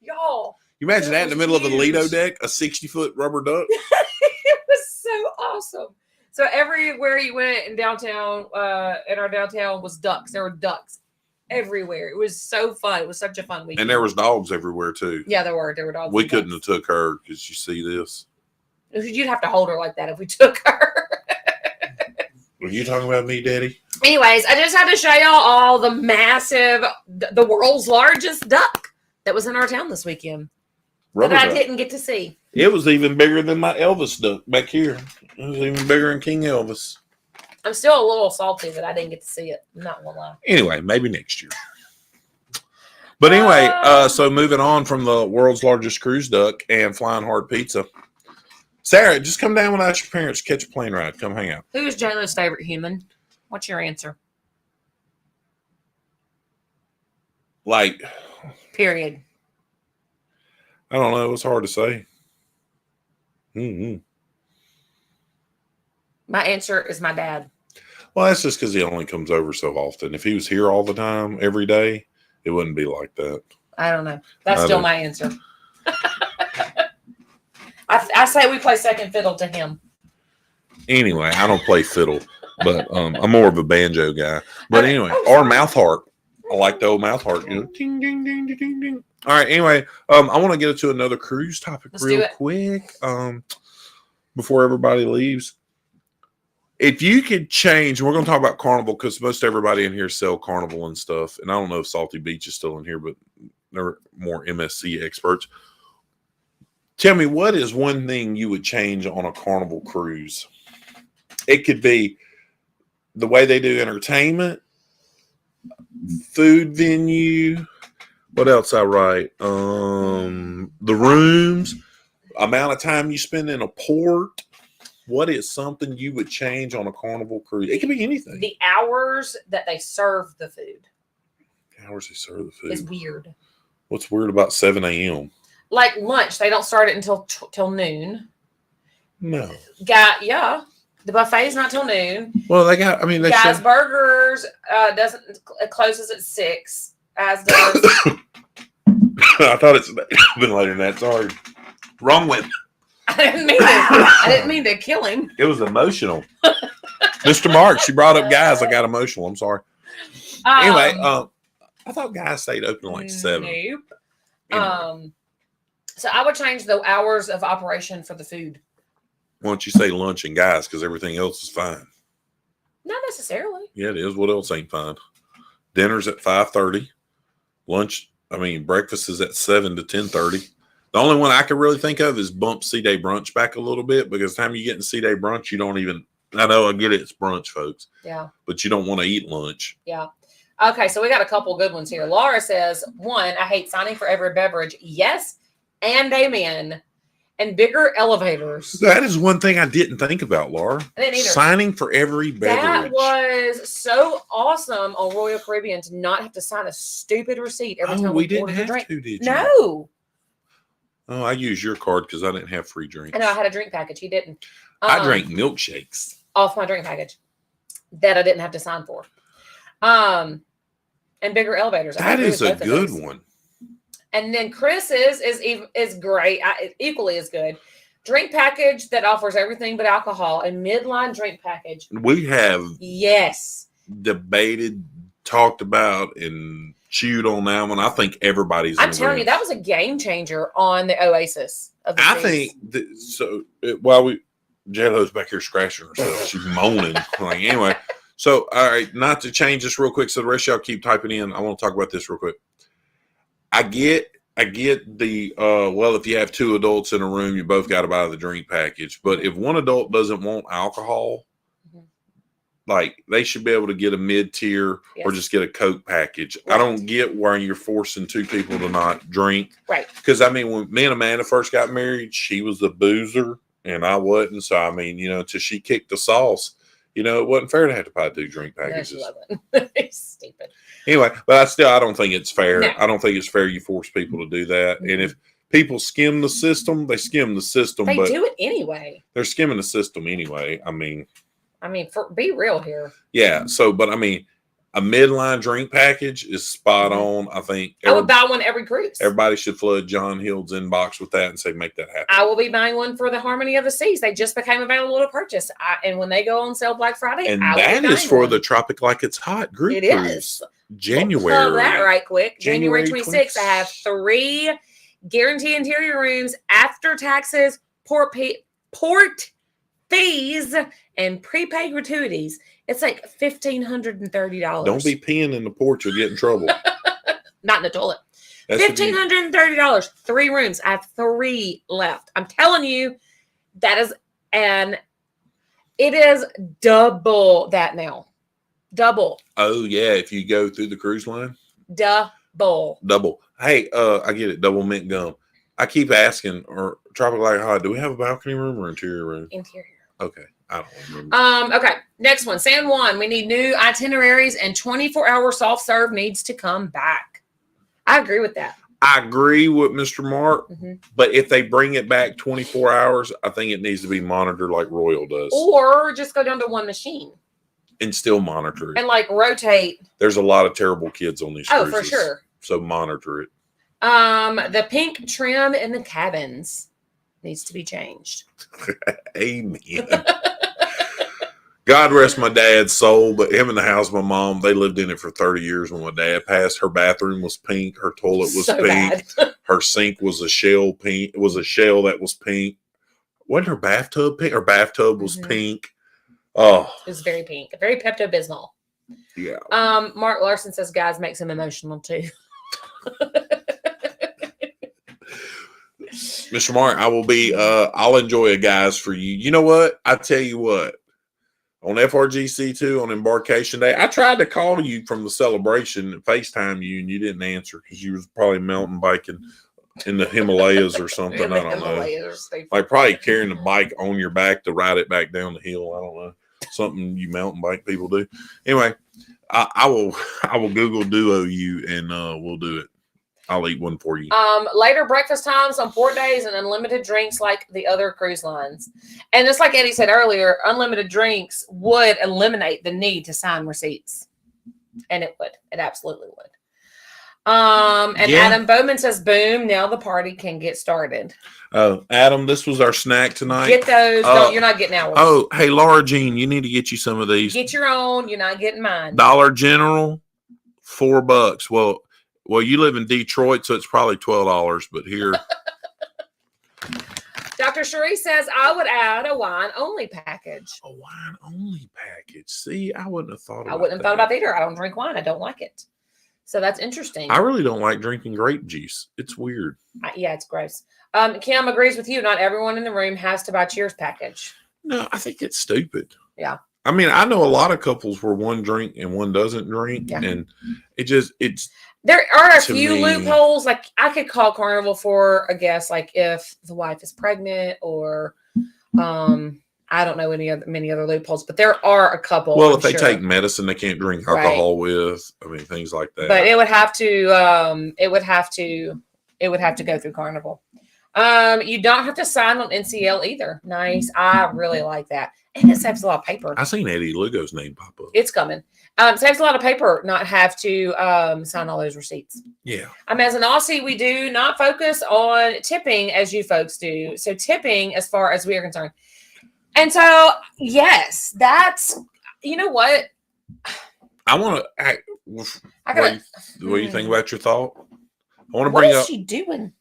Speaker 2: Y'all.
Speaker 1: You imagine that in the middle of the Lido deck, a 60-foot rubber duck?
Speaker 2: It was so awesome. So everywhere you went in downtown, in our downtown was ducks. There were ducks everywhere. It was so fun. It was such a fun weekend.
Speaker 1: And there was dogs everywhere too.
Speaker 2: Yeah, there were dogs.
Speaker 1: We couldn't have took her because you see this.
Speaker 2: You'd have to hold her like that if we took her.
Speaker 1: Were you talking about me, Daddy?
Speaker 2: Anyways, I just had to show y'all all the massive, the world's largest duck that was in our town this weekend.
Speaker 1: Rubber
Speaker 2: that I
Speaker 1: duck.
Speaker 2: didn't get to see.
Speaker 1: It was even bigger than my Elvis duck back here. It was even bigger than King Elvis.
Speaker 2: I'm still a little salty that I didn't get to see it. I'm not gonna lie.
Speaker 1: Anyway, maybe next year. But anyway, so moving on from the world's largest cruise duck and Flying Hard Pizza. Sarah, just come down without your parents, catch a plane ride. Come hang out.
Speaker 2: Who's J-Lo's favorite human? What's your answer?
Speaker 1: Like,
Speaker 2: period.
Speaker 1: I don't know. It's hard to say. Mm-hmm.
Speaker 2: My answer is my dad.
Speaker 1: Well, that's just because he only comes over so often. If he was here all the time, every day, it wouldn't be like that.
Speaker 2: I don't know. That's still my answer. I say we play second fiddle to him.
Speaker 1: Anyway, I don't play fiddle, but I'm more of a banjo guy. But anyway, or mouth harp. I like the old mouth harp. You know, ding, ding, ding, ding, ding, ding. All right. Anyway, I want to get into another cruise topic real quick before everybody leaves. If you could change, we're going to talk about Carnival because most everybody in here sell Carnival and stuff. And I don't know if Salty Beach is still in here, but they're more MSC experts. Tell me, what is one thing you would change on a Carnival cruise? It could be the way they do entertainment, food venue. What else I write? The rooms, amount of time you spend in a port. What is something you would change on a Carnival cruise? It could be anything.
Speaker 2: The hours that they serve the food.
Speaker 1: The hours they serve the food
Speaker 2: is weird.
Speaker 1: What's weird about 7 a.m.?
Speaker 2: Like lunch, they don't start it until till noon.
Speaker 1: No.
Speaker 2: The buffet is not till noon.
Speaker 1: Well, they got. I mean, they
Speaker 2: Guys Burgers it closes at 6. As does.
Speaker 1: I thought it's been later than that. Sorry, wrong with.
Speaker 2: I didn't mean to kill him.
Speaker 1: It was emotional. Mr. Marks, you brought up Guys. I got emotional. I'm sorry. Anyway, I thought Guys stayed open like 7.
Speaker 2: Nope.
Speaker 1: Anyway.
Speaker 2: So I would change the hours of operation for the food.
Speaker 1: Why don't you say lunch and Guys because everything else is fine?
Speaker 2: Not necessarily.
Speaker 1: Yeah, it is. What else ain't fine? Dinner's at 5:30. Breakfast is at 7 to 10:30. The only one I can really think of is bump C-Day brunch back a little bit because the time you get in C-Day brunch, you don't even, I know I get it, it's brunch, folks.
Speaker 2: Yeah.
Speaker 1: But you don't want to eat lunch.
Speaker 2: Yeah. Okay, so we got a couple good ones here. Laura says, 1, I hate signing for every beverage. Yes, and amen. And bigger elevators.
Speaker 1: That is one thing I didn't think about, Laura.
Speaker 2: I didn't either.
Speaker 1: Signing for every beverage.
Speaker 2: That was so awesome on Royal Caribbean to not have to sign a stupid receipt every time we
Speaker 1: didn't
Speaker 2: ordered
Speaker 1: have
Speaker 2: a drink.
Speaker 1: to, did you?
Speaker 2: No.
Speaker 1: Oh, I used your card because I didn't have free drinks.
Speaker 2: I know I had a drink package. He didn't.
Speaker 1: I drank milkshakes.
Speaker 2: Off my drink package that I didn't have to sign for. And bigger elevators.
Speaker 1: That is a good one.
Speaker 2: And then Chris's is great. Equally as good. Drink package that offers everything but alcohol. A midline drink package.
Speaker 1: We have debated, talked about, and chewed on that one. I think everybody's.
Speaker 2: I'm telling you, that was a game changer on the Oasis.
Speaker 1: I think that, so. While J-Lo's back here scratching herself. She's moaning. Like, anyway, so, all right, not to change this real quick. So the rest of y'all keep typing in. I want to talk about this real quick. I get the, well, if you have two adults in a room, you both got to buy the drink package. But if one adult doesn't want alcohol, like they should be able to get a mid-tier or just get a Coke package. Right. I don't get why you're forcing two people to not drink.
Speaker 2: Right.
Speaker 1: Because, I mean, when me and Amanda first got married, she was the boozer and I wasn't. So, I mean, you know, until she kicked the sauce, you know, it wasn't fair to have to buy two drink packages.
Speaker 2: No, it's stupid.
Speaker 1: Anyway, but I don't think it's fair.
Speaker 2: No.
Speaker 1: I don't think it's fair you force people to do that. Mm-hmm. And if people skim the system, they skim the system.
Speaker 2: They do it anyway.
Speaker 1: They're skimming the system anyway. I mean,
Speaker 2: be real here.
Speaker 1: Yeah. So, but I mean, a midline drink package is spot on. I think
Speaker 2: I would buy one every cruise.
Speaker 1: Everybody should flood John Hill's inbox with that and say, make that happen.
Speaker 2: I will be buying one for the Harmony of the Seas. They just became available to purchase. And when they go on sale Black Friday,
Speaker 1: and that is for the Tropic Like It's Hot group
Speaker 2: cruise.
Speaker 1: It is. January.
Speaker 2: We'll that right quick. January 26th. I have 3 guaranteed interior rooms after taxes, port fees, and prepaid gratuities. It's like $1,530.
Speaker 1: Don't be peeing in the porch, you'll get in trouble.
Speaker 2: Not in the toilet. $1,530. 3 rooms. I have 3 left. I'm telling you, it is double that now. Double.
Speaker 1: Oh yeah, if you go through the cruise line.
Speaker 2: Double.
Speaker 1: Hey, I get it. Double mint gum. I keep asking, or Tropic Like Hot, do we have a balcony room or interior room?
Speaker 2: Interior.
Speaker 1: Okay. I don't remember.
Speaker 2: Okay. Next one. San Juan. We need new itineraries and 24-hour soft serve needs to come back. I agree with that.
Speaker 1: I agree with Mr. Mark, but if they bring it back 24 hours, I think it needs to be monitored like Royal does.
Speaker 2: Or just go down to one machine.
Speaker 1: And still monitor it.
Speaker 2: And like rotate.
Speaker 1: There's a lot of terrible kids on these cruises.
Speaker 2: Oh, for sure.
Speaker 1: So monitor it.
Speaker 2: The pink trim in the cabins needs to be changed.
Speaker 1: Amen. God rest my dad's soul, but him and the house, my mom, they lived in it for 30 years when my dad passed. Her bathroom was pink. Her toilet was pink. Her sink was a shell pink. It was a shell that was pink. Wasn't her bathtub pink? Her bathtub was pink. Oh.
Speaker 2: It was very pink. Very Pepto-Bismol.
Speaker 1: Yeah.
Speaker 2: Mark Larson says guys makes him emotional too.
Speaker 1: Mr. Mark, I will be, I'll enjoy a guys for you. You know what? I tell you what, on FRGC2 on Embarkation Day, I tried to call you from the celebration and FaceTime you, and you didn't answer because you was probably mountain biking in the Himalayas or something. I don't know. Like probably carrying the bike on your back to ride it back down the hill. I don't know. Something you mountain bike people do. Anyway, I will Google Duo you and we'll do it. I'll eat one for you.
Speaker 2: Later breakfast times on port days and unlimited drinks like the other cruise lines. And just like Eddie said earlier, unlimited drinks would eliminate the need to sign receipts. And it would. It absolutely would. Adam Bowman says, boom, now the party can get started.
Speaker 1: Oh, Adam, this was our snack tonight.
Speaker 2: Get those. No, you're not getting ours.
Speaker 1: Oh, hey, Laura Jean, you need to get you some of these.
Speaker 2: Get your own. You're not getting mine.
Speaker 1: Dollar General, $4. Well, you live in Detroit, so it's probably $12, but here.
Speaker 2: Dr. Cherie says, I would add a wine-only package.
Speaker 1: A wine-only package. See, I wouldn't have thought about that.
Speaker 2: I wouldn't have thought about that either. I don't drink wine. I don't like it. So that's interesting.
Speaker 1: I really don't like drinking grape juice. It's weird.
Speaker 2: Yeah, it's gross. Kim agrees with you. Not everyone in the room has to buy Cheers package.
Speaker 1: No, I think it's stupid.
Speaker 2: Yeah.
Speaker 1: I mean, I know a lot of couples where one drink and one doesn't drink. Yeah. And it's.
Speaker 2: There are a few loopholes. Like I could call Carnival for a guest, like if the wife is pregnant or, I don't know many other loopholes, but there are a couple.
Speaker 1: Well, if they take medicine, they can't drink alcohol with. I mean, things like that.
Speaker 2: But it would have to. It would have to go through Carnival. You don't have to sign on NCL either. Nice. I really like that, and it saves a lot of paper.
Speaker 1: I seen Eddie Lugo's name pop up.
Speaker 2: It's coming. Saves a lot of paper not have to sign all those receipts.
Speaker 1: Yeah.
Speaker 2: As an Aussie, we do not focus on tipping as you folks do. So tipping, as far as we are concerned. And so, yes, that's, you know what?
Speaker 1: I want to, what do you think about your thought? I want to bring up.
Speaker 2: What is she doing?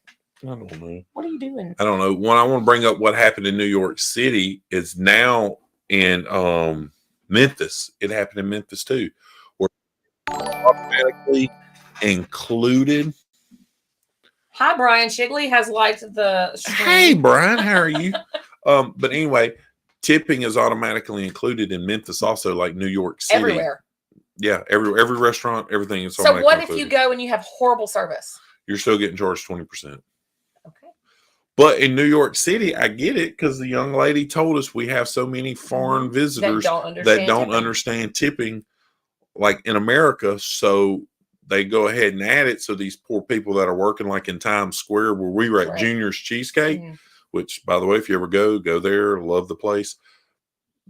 Speaker 1: I don't know.
Speaker 2: What are you doing?
Speaker 1: I don't know. When I want to bring up what happened in New York City, is now in Memphis. It happened in Memphis too, where automatically included.
Speaker 2: Hi, Brian Shigley has liked the stream.
Speaker 1: Hey, Brian, how are you? But anyway, tipping is automatically included in Memphis, also like New York City.
Speaker 2: Everywhere.
Speaker 1: Yeah, every restaurant, everything is.
Speaker 2: So what if you go and you have horrible service?
Speaker 1: You're still getting charged 20%.
Speaker 2: Okay.
Speaker 1: But in New York City, I get it because the young lady told us we have so many foreign visitors that don't understand tipping, like in America. So they go ahead and add it. So these poor people that are working like in Times Square, where we were at Junior's Cheesecake, which, by the way, if you ever go there, love the place.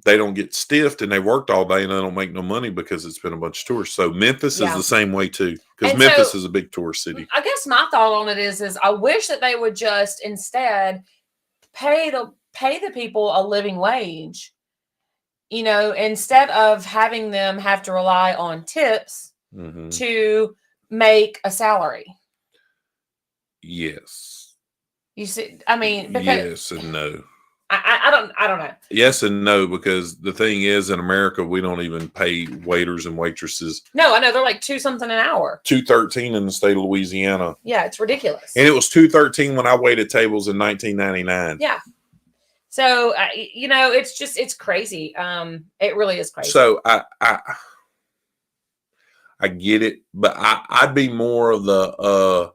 Speaker 1: They don't get stiffed, and they worked all day, and they don't make no money because it's been a bunch of tourists. So Memphis is the same way too, because Memphis is a big tourist city.
Speaker 2: I guess my thought on it is I wish that they would just instead pay the people a living wage, instead of having them have to rely on tips to make a salary.
Speaker 1: Yes.
Speaker 2: You see, I mean, because
Speaker 1: yes and no.
Speaker 2: I don't know.
Speaker 1: Yes and no, because the thing is, in America, we don't even pay waiters and waitresses.
Speaker 2: No, I know they're like $2 something an hour.
Speaker 1: $2.13 in the state of Louisiana.
Speaker 2: Yeah, it's ridiculous.
Speaker 1: And it was $2.13 when I waited tables in 1999.
Speaker 2: Yeah. So it's crazy. It really is crazy.
Speaker 1: So I get it, but I'd be more of the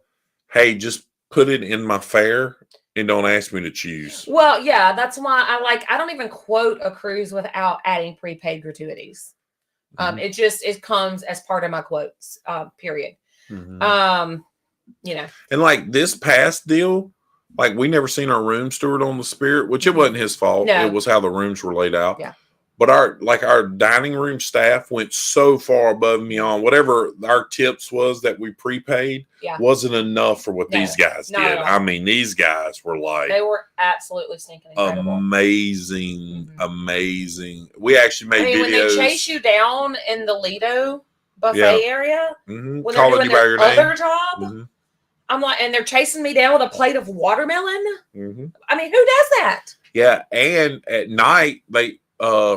Speaker 1: hey, just put it in my fare. And don't ask me to choose.
Speaker 2: Well, yeah, that's why I don't even quote a cruise without adding prepaid gratuities. It comes as part of my quotes, period. And
Speaker 1: like this past deal, like we never seen our room steward on the Spirit, which it wasn't his fault. No. It was how the rooms were laid out.
Speaker 2: Yeah.
Speaker 1: But our dining room staff went so far above and beyond. Whatever our tips was that we prepaid wasn't enough for what these guys did. I mean, these guys were like,
Speaker 2: they were absolutely stinking incredible.
Speaker 1: Amazing. We actually made videos.
Speaker 2: When they chase you down in the Lido buffet area, when they're
Speaker 1: calling
Speaker 2: doing
Speaker 1: you by your name.
Speaker 2: Other job, I'm like, and they're chasing me down with a plate of watermelon. I mean, who does that?
Speaker 1: Yeah, and at night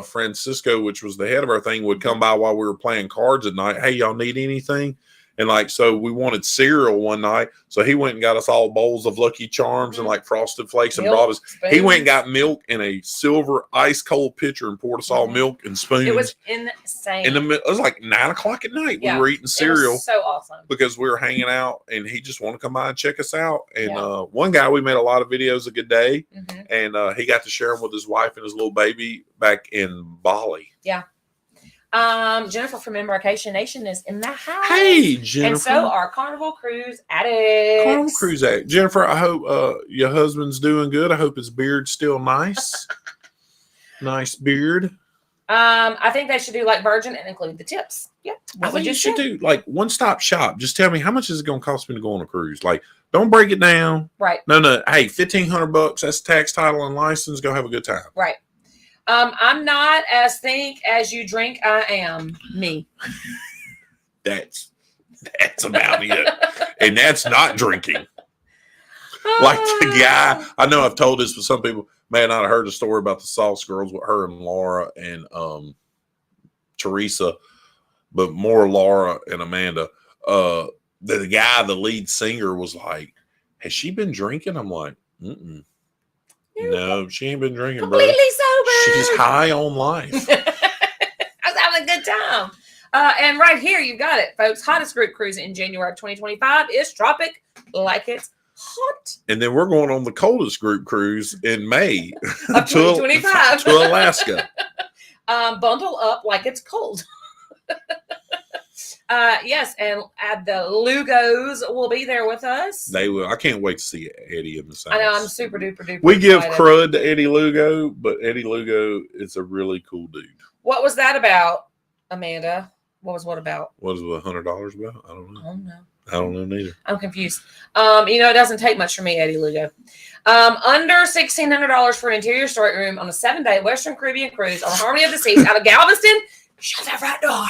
Speaker 1: Francisco, which was the head of our thing, would come by while we were playing cards at night. Hey, y'all need anything? And so we wanted cereal one night. So he went and got us all bowls of Lucky Charms and like Frosted Flakes and brought us. He went and got milk in a silver ice cold pitcher and poured us all milk and spoons.
Speaker 2: It was insane.
Speaker 1: It was like 9:00 at night. We were eating cereal.
Speaker 2: It was so awesome.
Speaker 1: Because we were hanging out and he just wanted to come by and check us out. And one guy, we made a lot of videos a good day. And he got to share them with his wife and his little baby back in Bali.
Speaker 2: Yeah. Jennifer from Embarkation Nation is in the house.
Speaker 1: Hey, Jennifer.
Speaker 2: And so our Carnival Cruise addicts.
Speaker 1: Carnival Cruise addict. Jennifer, I hope your husband's doing good. I hope his beard's still nice. Nice beard.
Speaker 2: I think they should do like Virgin and include the tips. Yeah.
Speaker 1: I think you should do like one-stop shop. Just tell me how much is it going to cost me to go on a cruise? Like, don't break it down.
Speaker 2: Right.
Speaker 1: No. Hey, $1,500. That's tax, title, and license. Go have a good time.
Speaker 2: Right. I'm not as think as you drink. I am me.
Speaker 1: That's about it. And that's not drinking. Like the guy, I know I've told this, but some people may not have heard the story about the Sauce Girls with her and Laura and Teresa, but more Laura and Amanda. The guy, the lead singer, was like, "Has she been drinking?" I'm like, No, she ain't been drinking,
Speaker 2: completely sober.
Speaker 1: She's high on life.
Speaker 2: I was having a good time. And right here, you got it, folks. Hottest group cruise in January of 2025 is Tropic Like It's Hot.
Speaker 1: And then we're going on the coldest group cruise in May
Speaker 2: of 2025
Speaker 1: to Alaska.
Speaker 2: Bundle up like it's cold. Yes, and the Lugos will be there with us.
Speaker 1: They will. I can't wait to see Eddie in the South.
Speaker 2: I know, I'm super duper.
Speaker 1: We give crud to Eddie Lugo, but Eddie Lugo is a really cool dude.
Speaker 2: What was that about, Amanda? What about?
Speaker 1: What is $100 about? I don't know. I don't know neither.
Speaker 2: I'm confused. It doesn't take much for me, Eddie Lugo. Under $1,600 for an interior stateroom on a 7-day Western Caribbean cruise on the Harmony of the Seas out of Galveston. Shut that right door.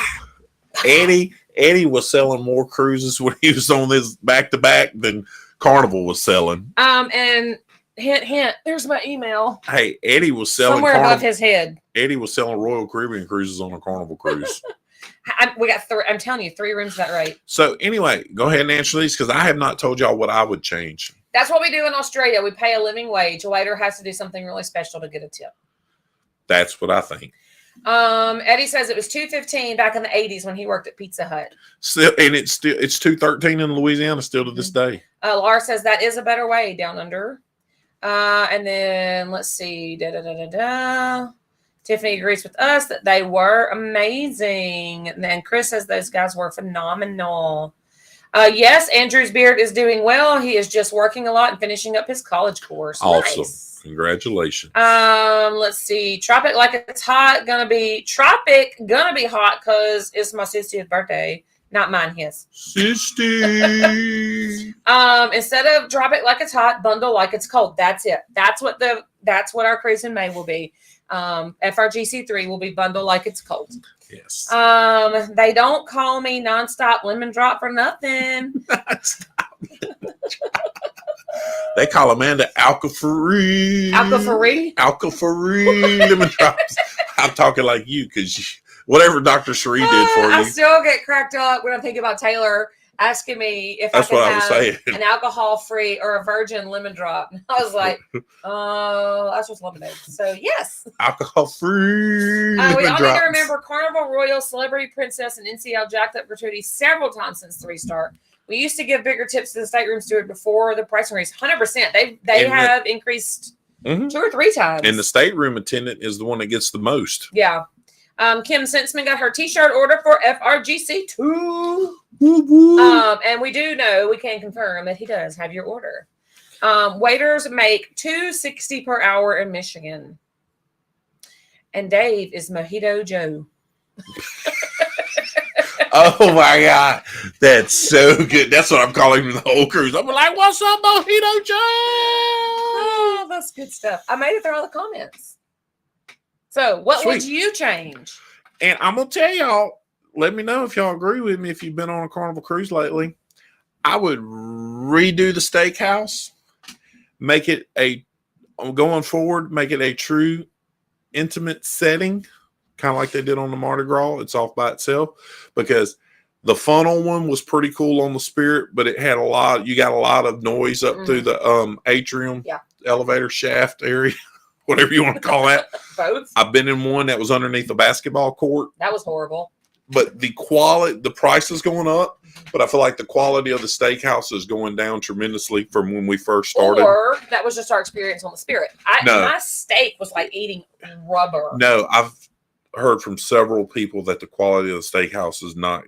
Speaker 1: Eddie was selling more cruises when he was on this back-to-back than Carnival was selling.
Speaker 2: And hint, there's my email.
Speaker 1: Hey, Eddie was selling
Speaker 2: somewhere above his head.
Speaker 1: Eddie was selling Royal Caribbean cruises on a Carnival cruise.
Speaker 2: We got I'm telling you, 3 rooms that rate.
Speaker 1: So anyway, go ahead and answer these because I have not told y'all what I would change.
Speaker 2: That's what we do in Australia. We pay a living wage. A waiter has to do something really special to get a tip.
Speaker 1: That's what I think.
Speaker 2: Eddie says it was $2.15 back in the 80s when he worked at Pizza Hut.
Speaker 1: Still, and it's $2.13 in Louisiana still to this day.
Speaker 2: Laura says that is a better way down under. And then let's see. Tiffany agrees with us that they were amazing. And then Chris says those guys were phenomenal. Yes, Andrew's beard is doing well. He is just working a lot and finishing up his college course.
Speaker 1: Awesome.
Speaker 2: Nice.
Speaker 1: Congratulations.
Speaker 2: Let's see. Tropic like it's hot. Gonna be hot because it's my sister's birthday. Not mine, his.
Speaker 1: Sister.
Speaker 2: Instead of drop it like it's hot, bundle like it's cold. That's it. That's what our cruise in May will be. FRGC3 will be bundle like it's cold.
Speaker 1: Yes.
Speaker 2: They don't call me nonstop lemon drop for nothing.
Speaker 1: They call Amanda Alka-Free.
Speaker 2: Alka-Free?
Speaker 1: Alka-Free lemon drops. I'm talking like you because whatever Dr. Sheree did for you.
Speaker 2: I still get cracked up when I'm thinking about Taylor asking me if I could have an alcohol-free or a virgin lemon drop. And I was like, oh, that's just lemonade. So, yes.
Speaker 1: Alcohol-free
Speaker 2: We
Speaker 1: lemon
Speaker 2: all
Speaker 1: drops.
Speaker 2: need to remember Carnival Royal, Celebrity Princess, and NCL jacked up gratuity several times since 3-star. We used to give bigger tips to the stateroom steward before the price increase. 100%. They have increased 2 or 3 times.
Speaker 1: And the stateroom attendant is the one that gets the most.
Speaker 2: Yeah. Kim Senseman got her T-shirt order for FRGC2. And we can confirm that he does have your order. Waiters make $2.60 per hour in Michigan. And Dave is Mojito Joe.
Speaker 1: Oh my God. That's so good. That's what I'm calling him the whole cruise. I'm like, what's up, Mojito Joe?
Speaker 2: Oh, that's good stuff. I made it through all the comments. So what would you change?
Speaker 1: And I'm going to tell y'all, let me know if y'all agree with me if you've been on a Carnival cruise lately. I would redo the steakhouse, make it a true intimate setting, kind of like they did on the Mardi Gras. It's off by itself because the funnel one was pretty cool on the Spirit, but it had you got a lot of noise up through the atrium, elevator shaft area, whatever you want to call that.
Speaker 2: Both.
Speaker 1: I've been in one that was underneath the basketball court.
Speaker 2: That was horrible.
Speaker 1: But the price is going up, but I feel like the quality of the steakhouse is going down tremendously from when we first started.
Speaker 2: Or that was just our experience on the Spirit. My steak was like eating rubber.
Speaker 1: No, I've heard from several people that the quality of the steakhouse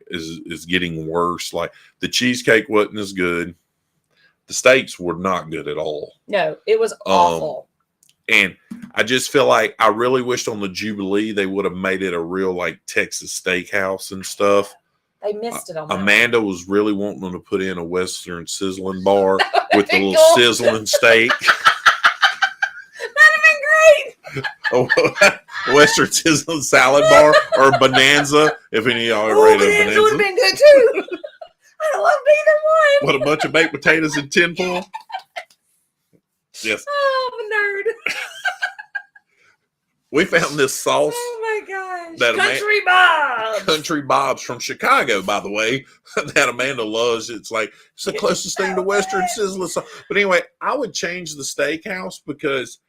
Speaker 1: is getting worse. Like the cheesecake wasn't as good. The steaks were not good at all.
Speaker 2: No, it was awful.
Speaker 1: And I just feel like I really wished on the Jubilee they would have made it a real like Texas steakhouse and stuff.
Speaker 2: They missed it on that.
Speaker 1: Amanda was really wanting them to put in a Western sizzling bar with the little sizzling steak.
Speaker 2: That'd have been great.
Speaker 1: Western sizzling salad bar or Bonanza, if any of y'all ever ate a Bonanza.
Speaker 2: Would have been good too. I loved either one.
Speaker 1: What, a bunch of baked potatoes in tinfoil? Yes.
Speaker 2: Oh, I'm a nerd.
Speaker 1: We found this sauce.
Speaker 2: Oh my gosh.
Speaker 1: That Country Bob's from Chicago, by the way, that Amanda loves. It's like, it's the closest thing to Western sizzling sauce. But anyway, I would change the steakhouse because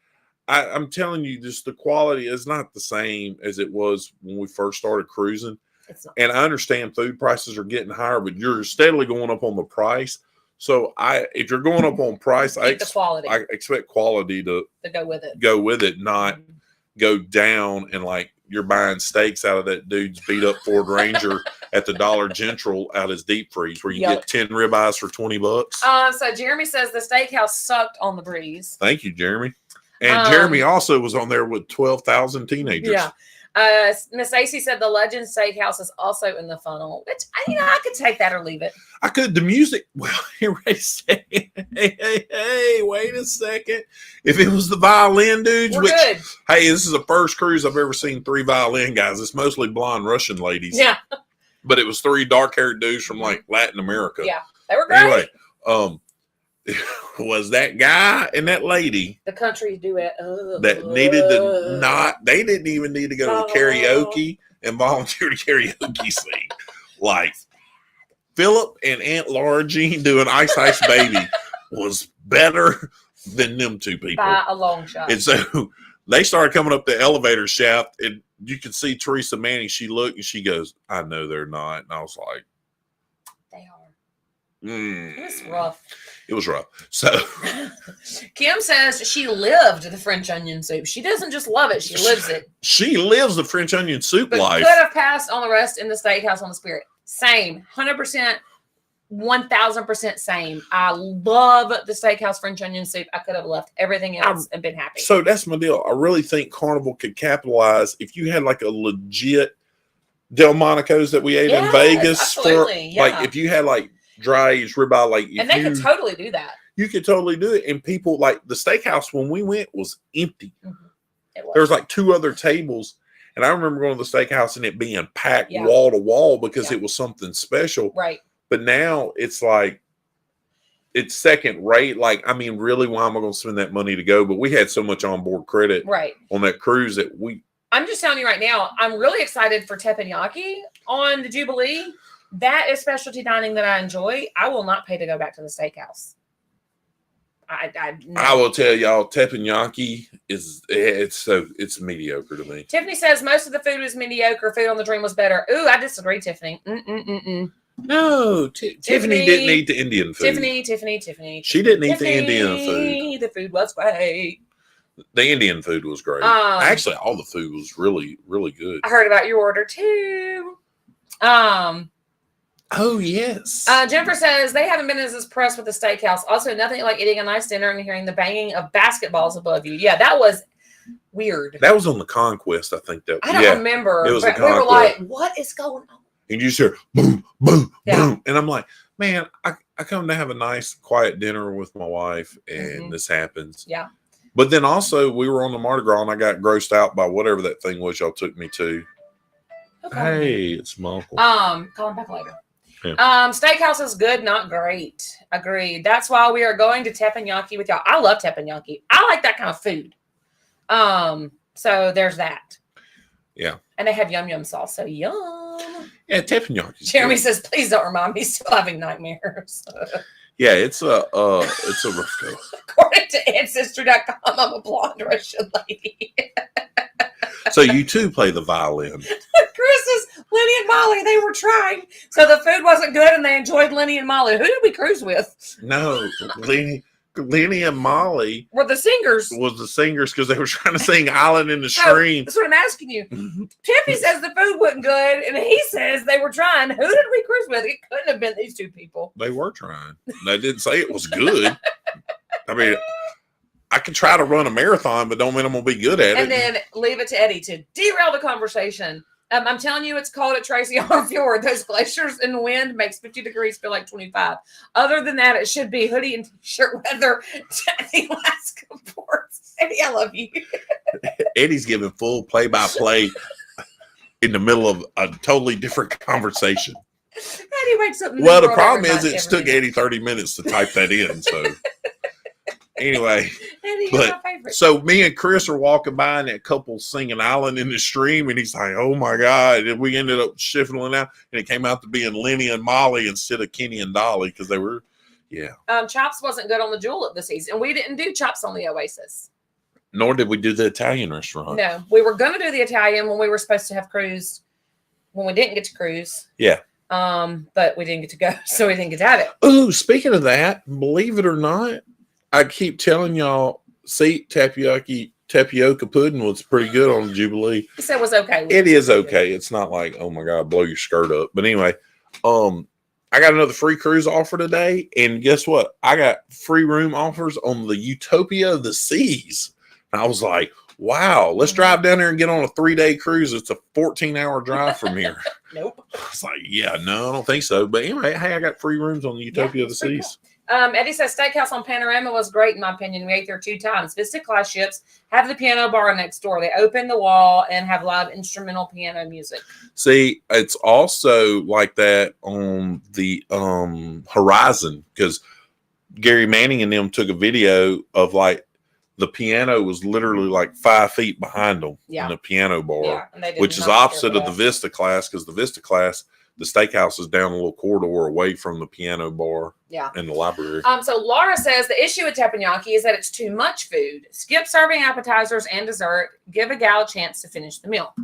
Speaker 1: I'm telling you, just the quality is not the same as it was when we first started cruising.
Speaker 2: It's not.
Speaker 1: And I understand food prices are getting higher, but you're steadily going up on the price. So if you're going up on price, I expect quality to go with it, not go down and like you're buying steaks out of that dude's beat up Ford Ranger at the Dollar General out his deep freeze where you get 10 ribeyes for $20.
Speaker 2: So Jeremy says the steakhouse sucked on the breeze.
Speaker 1: Thank you, Jeremy. And Jeremy also was on there with 12,000 teenagers.
Speaker 2: Yeah. Miss AC said the Legend Steakhouse is also in the funnel, which I could take that or leave it.
Speaker 1: I could. The music. Well, here, wait a second. Hey, wait a second. If it was the violin dudes,
Speaker 2: We're good.
Speaker 1: Hey, this is the first cruise I've ever seen 3 violin guys. It's mostly blonde Russian ladies.
Speaker 2: Yeah. But
Speaker 1: it was 3 dark-haired dudes from like Latin America.
Speaker 2: Yeah, they were great.
Speaker 1: Anyway, was that guy and that lady
Speaker 2: The country duet.
Speaker 1: that needed to not. They didn't even need to go to karaoke and volunteer to karaoke sing. Like Philip and Aunt Laura Jean doing Ice Ice Baby was better than them two people
Speaker 2: by a long shot.
Speaker 1: And so they started coming up the elevator shaft, and you could see Teresa Manning. She looked and she goes, "I know they're not." And I was like,
Speaker 2: "They are." It was rough.
Speaker 1: It was rough. So
Speaker 2: Kim says she lived the French onion soup. She doesn't just love it; she lives it.
Speaker 1: She lives the French onion soup
Speaker 2: but
Speaker 1: life.
Speaker 2: Could have passed on the rest in the steakhouse on the Spirit. Same, 100%, 1000% same. I love the steakhouse French onion soup. I could have left everything else and been happy.
Speaker 1: So that's my deal. I really think Carnival could capitalize if you had like a legit Delmonico's that we ate in Vegas.
Speaker 2: Absolutely,
Speaker 1: like if you had like dry aged ribeye, like
Speaker 2: and they could totally do that.
Speaker 1: You could totally do it. And people like the steakhouse when we went was empty.
Speaker 2: Mm-hmm. It was.
Speaker 1: There was like 2 other tables. And I remember going to the steakhouse and it being packed wall to wall because it was something special.
Speaker 2: Right.
Speaker 1: But now it's like, it's second rate. Like, I mean, really, why am I going to spend that money to go? But we had so much onboard credit on that cruise that
Speaker 2: I'm just telling you right now, I'm really excited for teppanyaki on the Jubilee. That is specialty dining that I enjoy. I will not pay to go back to the steakhouse.
Speaker 1: I will tell y'all, teppanyaki it's mediocre to me.
Speaker 2: Tiffany says most of the food was mediocre. Food on the Dream was better. Ooh, I disagree, Tiffany.
Speaker 1: No, Tiffany didn't eat the Indian food.
Speaker 2: Tiffany.
Speaker 1: She didn't eat the Indian food.
Speaker 2: The food was great.
Speaker 1: The Indian food was great. Actually, all the food was really, really good.
Speaker 2: I heard about your order too.
Speaker 1: Oh, yes.
Speaker 2: Jennifer says they haven't been as impressed with the steakhouse. Also, nothing like eating a nice dinner and hearing the banging of basketballs above you. Yeah, that was weird.
Speaker 1: That was on the Conquest, I think.
Speaker 2: I don't remember.
Speaker 1: It was
Speaker 2: but we were like, what is going on?
Speaker 1: And you just hear boom, boom, boom. And I'm like, man, I come to have a nice, quiet dinner with my wife, and this happens.
Speaker 2: Yeah.
Speaker 1: But then also, we were on the Mardi Gras, and I got grossed out by whatever that thing was y'all took me to. Hey, it's my uncle.
Speaker 2: Call him back later.
Speaker 1: Yeah.
Speaker 2: Steakhouse is good, not great. Agreed. That's why we are going to teppanyaki with y'all. I love teppanyaki. I like that kind of food. So there's that.
Speaker 1: Yeah.
Speaker 2: And they have yum sauce. So yum.
Speaker 1: Yeah, teppanyaki.
Speaker 2: Jeremy says, please don't remind me. Still having nightmares.
Speaker 1: Yeah, it's a rough go.
Speaker 2: According to Ancestry.com, I'm a blonde Russian lady.
Speaker 1: So you too play the violin.
Speaker 2: Chris's Lenny and Molly, they were trying. So the food wasn't good and they enjoyed Lenny and Molly. Who did we cruise with?
Speaker 1: No, Lenny and Molly
Speaker 2: were the singers.
Speaker 1: Was the singers because they were trying to sing Island in the Stream.
Speaker 2: That's what I'm asking you. Tiffany says the food wasn't good and he says they were trying. Who did we cruise with? It couldn't have been these 2 people.
Speaker 1: They were trying. They didn't say it was good. I mean, I can try to run a marathon, but don't mean I'm going to be good at it.
Speaker 2: And then leave it to Eddie to derail the conversation. I'm telling you, it's cold at Tracy Arm Fjord. Those glaciers and the wind makes 50 degrees feel like 25. Other than that, it should be hoodie and t-shirt weather at the Alaska ports. Eddie, I love you.
Speaker 1: Eddie's giving full play-by-play in the middle of a totally different conversation.
Speaker 2: Eddie wakes up.
Speaker 1: Well, the problem is it took Eddie 30 minutes to type that in, so... Anyway, but so me and Chris are walking by and that couple singing Island in the Stream, and he's like, oh my God. And we ended up shifting it out, and it came out to being Lenny and Molly instead of Kenny and Dolly because they were,
Speaker 2: Chops wasn't good on the Julep this season, and we didn't do Chops on the Oasis.
Speaker 1: Nor did we do the Italian restaurant.
Speaker 2: No, we were going to do the Italian when we were supposed to have cruised, when we didn't get to cruise.
Speaker 1: Yeah.
Speaker 2: But we didn't get to go, so we didn't get to have it.
Speaker 1: Oh, speaking of that, believe it or not, I keep telling y'all, see, tapioca pudding was pretty good on the Jubilee.
Speaker 2: He said it was okay.
Speaker 1: It is okay. It's not like, oh my God, blow your skirt up. But anyway, I got another free cruise offer today. And guess what? I got free room offers on the Utopia of the Seas. And I was like, wow, let's drive down there and get on a 3-day cruise. It's a 14-hour drive from here.
Speaker 2: Nope.
Speaker 1: I was like, yeah, no, I don't think so. But anyway, hey, I got free rooms on the Utopia of the Seas.
Speaker 2: Cool. Eddie says Steakhouse on Panorama was great in my opinion. We ate there 2 times. Visited class ships, have the piano bar next door. They open the wall and have live instrumental piano music.
Speaker 1: See, it's also like that on the Horizon because Gary Manning and them took a video of like the piano was literally like 5 feet behind them in the piano bar,
Speaker 2: and they did
Speaker 1: which is
Speaker 2: not
Speaker 1: opposite
Speaker 2: care
Speaker 1: of
Speaker 2: for
Speaker 1: the Vista class, because the Vista class, the steakhouse is down a little corridor away from the piano bar in the library.
Speaker 2: So Laura says the issue with teppanyaki is that it's too much food. Skip serving appetizers and dessert. Give a gal a chance to finish the meal.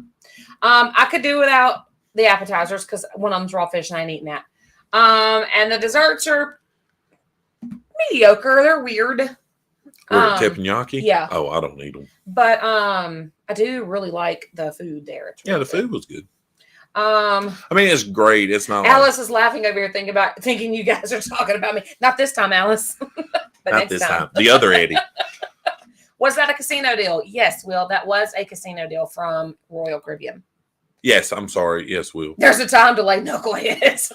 Speaker 2: I could do without the appetizers because one of them's raw fish and I ain't eating that. And the desserts are mediocre. They're weird.
Speaker 1: Teppanyaki?
Speaker 2: Yeah.
Speaker 1: Oh, I don't need them.
Speaker 2: But I do really like the food there. It's really
Speaker 1: the food was good.
Speaker 2: I
Speaker 1: mean, it's great. It's not.
Speaker 2: Alice is laughing over here thinking you guys are talking about me. Not this time, Alice. But
Speaker 1: not
Speaker 2: next
Speaker 1: this
Speaker 2: time.
Speaker 1: The other Eddie.
Speaker 2: Was that a casino deal? Yes, Will. That was a casino deal from Royal Caribbean.
Speaker 1: Yes, I'm sorry. Yes, Will.
Speaker 2: There's a time delay, knuckleheads.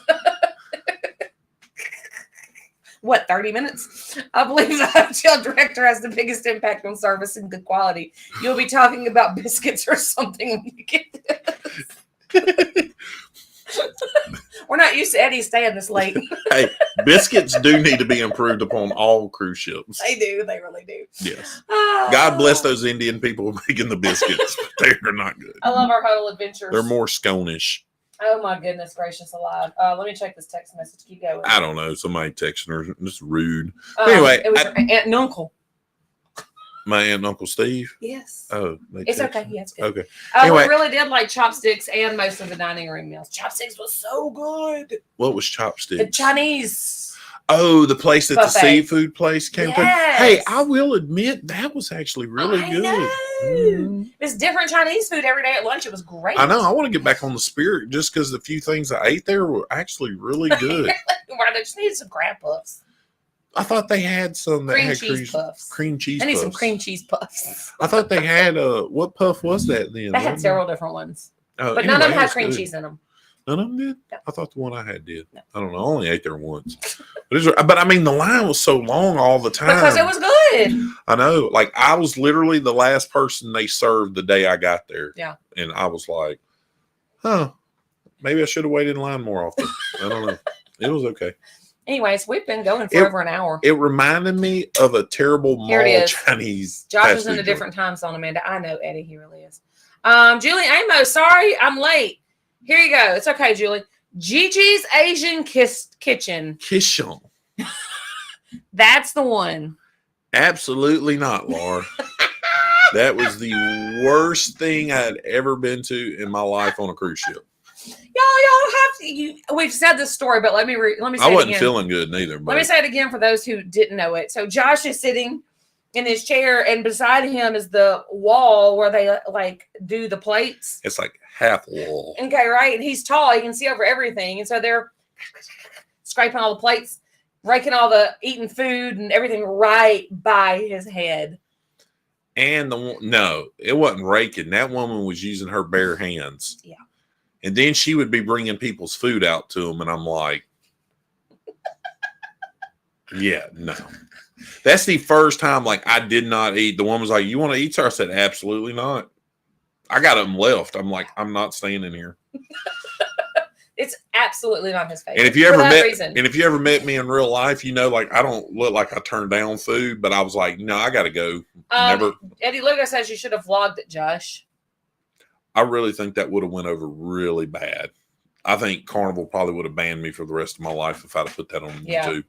Speaker 2: What, 30 minutes? I believe the hotel director has the biggest impact on service and good quality. You'll be talking about biscuits or something when you get this. We're not used to Eddie staying this late.
Speaker 1: Hey, biscuits do need to be improved upon all cruise ships.
Speaker 2: They do. They really do.
Speaker 1: Yes. God bless those Indian people making the biscuits, but they're not good.
Speaker 2: I love our hotel adventures.
Speaker 1: They're more scone-ish.
Speaker 2: Oh, my goodness gracious alive. Let me check this text message. Keep going.
Speaker 1: I don't know. Somebody texting her. Just rude. Anyway.
Speaker 2: It was your aunt and uncle.
Speaker 1: My aunt and Uncle Steve?
Speaker 2: Yes.
Speaker 1: Oh.
Speaker 2: It's okay. Yeah, it's good.
Speaker 1: Okay.
Speaker 2: We really did like chopsticks and most of the dining room meals. Chopsticks was so good.
Speaker 1: What was chopsticks?
Speaker 2: The Chinese.
Speaker 1: Oh, the place that
Speaker 2: buffet.
Speaker 1: The seafood place came to.
Speaker 2: Yes.
Speaker 1: Hey, I will admit that was actually really good.
Speaker 2: Know. It's different Chinese food every day at lunch. It was great.
Speaker 1: I know. I want to get back on the spirit just because the few things I ate there were actually really good.
Speaker 2: I just needed some crab puffs.
Speaker 1: I thought they had some that had
Speaker 2: puffs.
Speaker 1: Cream cheese.
Speaker 2: I need
Speaker 1: puffs.
Speaker 2: some cream cheese puffs.
Speaker 1: I thought they had what puff was that then?
Speaker 2: They had several different ones,
Speaker 1: but
Speaker 2: anyway, none of them had cream cheese in them.
Speaker 1: None of them did?
Speaker 2: No.
Speaker 1: I thought the one I had did.
Speaker 2: No.
Speaker 1: I don't know. I only ate there once. But I mean, the line was so long all the time.
Speaker 2: Because it was good.
Speaker 1: I know. Like, I was literally the last person they served the day I got there.
Speaker 2: Yeah.
Speaker 1: And I was like, maybe I should have waited in line more often. I don't know. It was okay.
Speaker 2: Anyways, we've been going for over an hour.
Speaker 1: It reminded me of a terrible mall Chinese.
Speaker 2: Josh is in a different time zone, Amanda. I know, Eddie. He really is. Julie Amos, sorry, I'm late. Here you go. It's okay, Julie. Gigi's Asian Kitchen.
Speaker 1: Kitchen.
Speaker 2: That's the one.
Speaker 1: Absolutely not, Laura. That was the worst thing I'd ever been to in my life on a cruise ship.
Speaker 2: Y'all have to. We've said this story, but let me say it again.
Speaker 1: I wasn't feeling good neither. But.
Speaker 2: Let me say it again for those who didn't know it. So Josh is sitting in his chair, and beside him is the wall where they like do the plates.
Speaker 1: It's like half wall.
Speaker 2: Okay, right. And he's tall; he can see over everything, and so they're scraping all the plates, raking all the eating food and everything right by his head.
Speaker 1: And no, it wasn't raking. That woman was using her bare hands.
Speaker 2: Yeah.
Speaker 1: And then she would be bringing people's food out to them. And I'm like, yeah, no. That's the first time, like, I did not eat. The woman was like, you want to eat, sir? I said, absolutely not. I got them left. I'm like, I'm not staying in here.
Speaker 2: It's absolutely not his favorite.
Speaker 1: And if you ever met me in real life, you know, like, I don't look like I turn down food, but I was like, no, I got to go. Never.
Speaker 2: Eddie Lugo says you should have vlogged it, Josh.
Speaker 1: I really think that would have went over really bad. I think Carnival probably would have banned me for the rest of my life if I'd have put that on YouTube.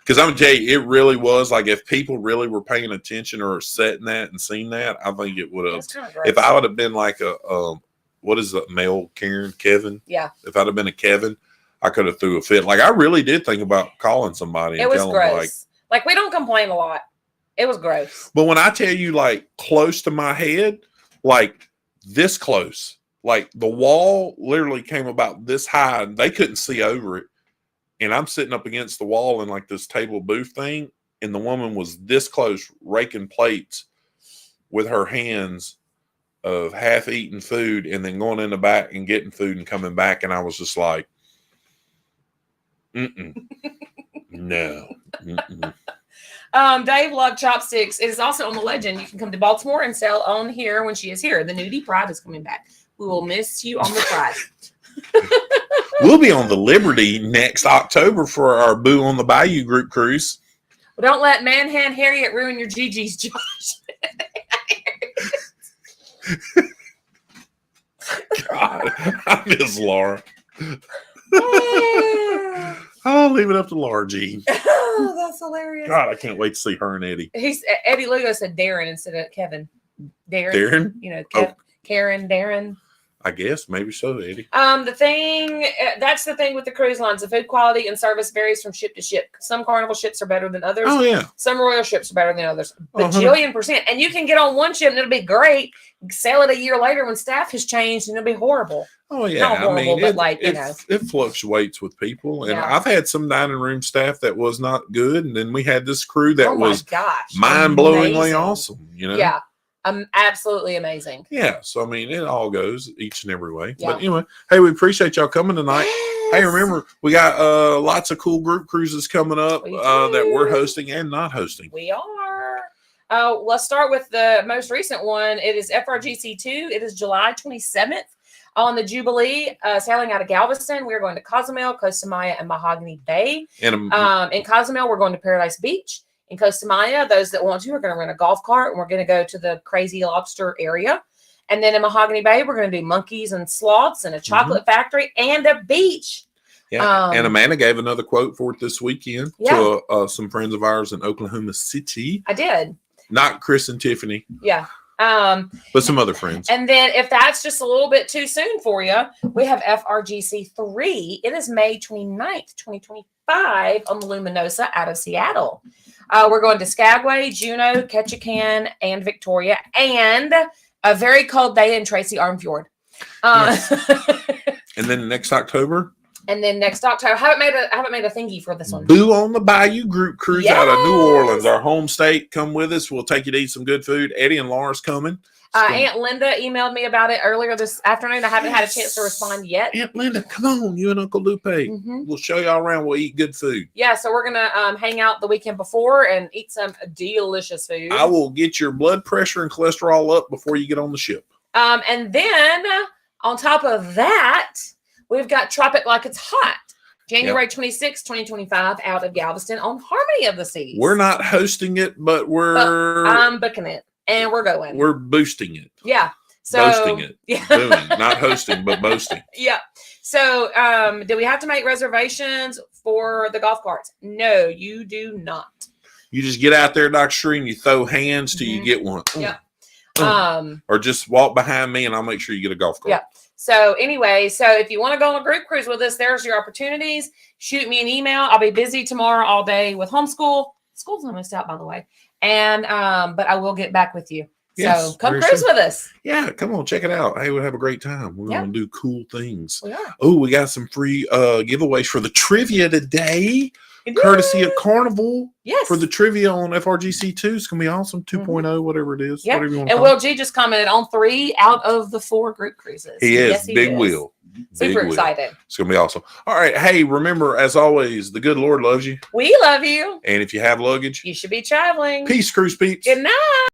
Speaker 1: Because I'm going to tell you, it really was like if people really were paying attention or setting that and seen that, I think it would have. If I would have been like what is the male Kevin?
Speaker 2: Yeah.
Speaker 1: If I'd have been a Kevin, I could have threw a fit. Like I really did think about calling somebody.
Speaker 2: It was gross. Like we don't complain a lot. It was gross.
Speaker 1: But when I tell you like close to my head, like this close, like the wall literally came about this high and they couldn't see over it. And I'm sitting up against the wall in like this table booth thing. And the woman was this close raking plates with her hands of half eaten food and then going in the back and getting food and coming back. And I was just like, no.
Speaker 2: Dave loved chopsticks. It is also on the Legend. You can come to Baltimore and sell on here when she is here. The Nudie Pride is coming back. We will miss you on the Pride.
Speaker 1: We'll be on the Liberty next October for our Boo on the Bayou group cruise.
Speaker 2: Well, don't let Manhan Harriet ruin your GG's, Josh.
Speaker 1: God, I miss Laura. I'll leave it up to Laura Jean.
Speaker 2: Oh, that's hilarious.
Speaker 1: God, I can't wait to see her and Eddie.
Speaker 2: Eddie Lugo said Darren instead of Kevin.
Speaker 1: Darren?
Speaker 2: You know,
Speaker 1: Oh.
Speaker 2: Karen, Darren.
Speaker 1: I guess maybe so, Eddie.
Speaker 2: That's the thing with the cruise lines. The food quality and service varies from ship to ship. Some Carnival ships are better than others.
Speaker 1: Oh yeah.
Speaker 2: Some Royal ships are better than others. Bajillion%. And you can get on one ship and it'll be great. Sail it a year later when staff has changed and it'll be horrible.
Speaker 1: Oh yeah.
Speaker 2: Not horrible, but
Speaker 1: it fluctuates with people. And
Speaker 2: Yeah.
Speaker 1: I've had some dining room staff that was not good, and then we had this crew that was
Speaker 2: gosh,
Speaker 1: mind-blowingly
Speaker 2: amazing.
Speaker 1: awesome. You know.
Speaker 2: Yeah. Absolutely amazing.
Speaker 1: Yeah, so I mean, it all goes each and every way.
Speaker 2: Yeah.
Speaker 1: But anyway, hey, we appreciate y'all coming tonight.
Speaker 2: Yes.
Speaker 1: Hey, remember, we got lots of cool group cruises coming up that we're hosting and not hosting.
Speaker 2: We are. Let's start with the most recent one. It is FRGC2. It is July 27th on the Jubilee, sailing out of Galveston. We're going to Cozumel, Costa Maya, and Mahogany Bay.
Speaker 1: And
Speaker 2: In Cozumel, we're going to Paradise Beach. In Costa Maya, those that want to are going to rent a golf cart, and we're going to go to the Crazy Lobster area. And then in Mahogany Bay, we're going to do monkeys and sloths and a chocolate factory and a beach.
Speaker 1: yeah, and Amanda gave another quote for it this weekend to some friends of ours in Oklahoma City.
Speaker 2: I did.
Speaker 1: Not Chris and Tiffany.
Speaker 2: Yeah.
Speaker 1: But some other friends.
Speaker 2: And then if that's just a little bit too soon for you, we have FRGC 3. It is May 29th, 2025 on the Luminosa out of Seattle. We're going to Skagway, Juneau, Ketchikan, and Victoria, and a very cold day in Tracy Armfjord.
Speaker 1: And then next October.
Speaker 2: And then next October, I haven't made a thingy for this one.
Speaker 1: Boo on the Bayou group cruise out of New Orleans, our home state. Come with us. We'll take you to eat some good food. Eddie and Laura's coming.
Speaker 2: Aunt Linda emailed me about it earlier this afternoon. I haven't had a chance to respond yet.
Speaker 1: Aunt Linda, come on, you and Uncle Lupe. We'll show y'all around. We'll eat good food.
Speaker 2: Yeah, so we're gonna hang out the weekend before and eat some delicious food.
Speaker 1: I will get your blood pressure and cholesterol up before you get on the ship.
Speaker 2: And then on top of that, we've got Tropic Like It's Hot. January 26, 2025, out of Galveston on Harmony of the Seas.
Speaker 1: We're not hosting it, but
Speaker 2: I'm booking it. And we're going.
Speaker 1: We're boosting it.
Speaker 2: Yeah. So
Speaker 1: boasting it.
Speaker 2: Yeah.
Speaker 1: Doing. Not hosting, but boasting.
Speaker 2: Yeah. So do we have to make reservations for the golf carts? No, you do not.
Speaker 1: You just get out there, Dr. Shree, and you throw hands till you get one.
Speaker 2: Yeah.
Speaker 1: Or just walk behind me and I'll make sure you get a golf cart.
Speaker 2: Yeah. So anyway, so if you want to go on a group cruise with us, there's your opportunities. Shoot me an email. I'll be busy tomorrow all day with homeschool. School's almost out, by the way. And but I will get back with you.
Speaker 1: Yes,
Speaker 2: so come cruise with us.
Speaker 1: Yeah, come on, check it out. Hey, we'll have a great time. We're going to do cool things.
Speaker 2: We are.
Speaker 1: Oh, we got some free giveaways for the trivia today. Courtesy of Carnival.
Speaker 2: Yes.
Speaker 1: For the trivia on FRGC2. It's going to be awesome. 2.0, whatever it is.
Speaker 2: Yeah.
Speaker 1: Whatever you want
Speaker 2: and Will G just commented on 3 out of the 4 group cruises.
Speaker 1: He is.
Speaker 2: Yes,
Speaker 1: Big Will.
Speaker 2: Super excited.
Speaker 1: It's going to be awesome. All right. Hey, remember, as always, the good Lord loves you.
Speaker 2: We love you.
Speaker 1: And if you have luggage,
Speaker 2: You should be traveling.
Speaker 1: peace, cruise peeps.
Speaker 2: Good night.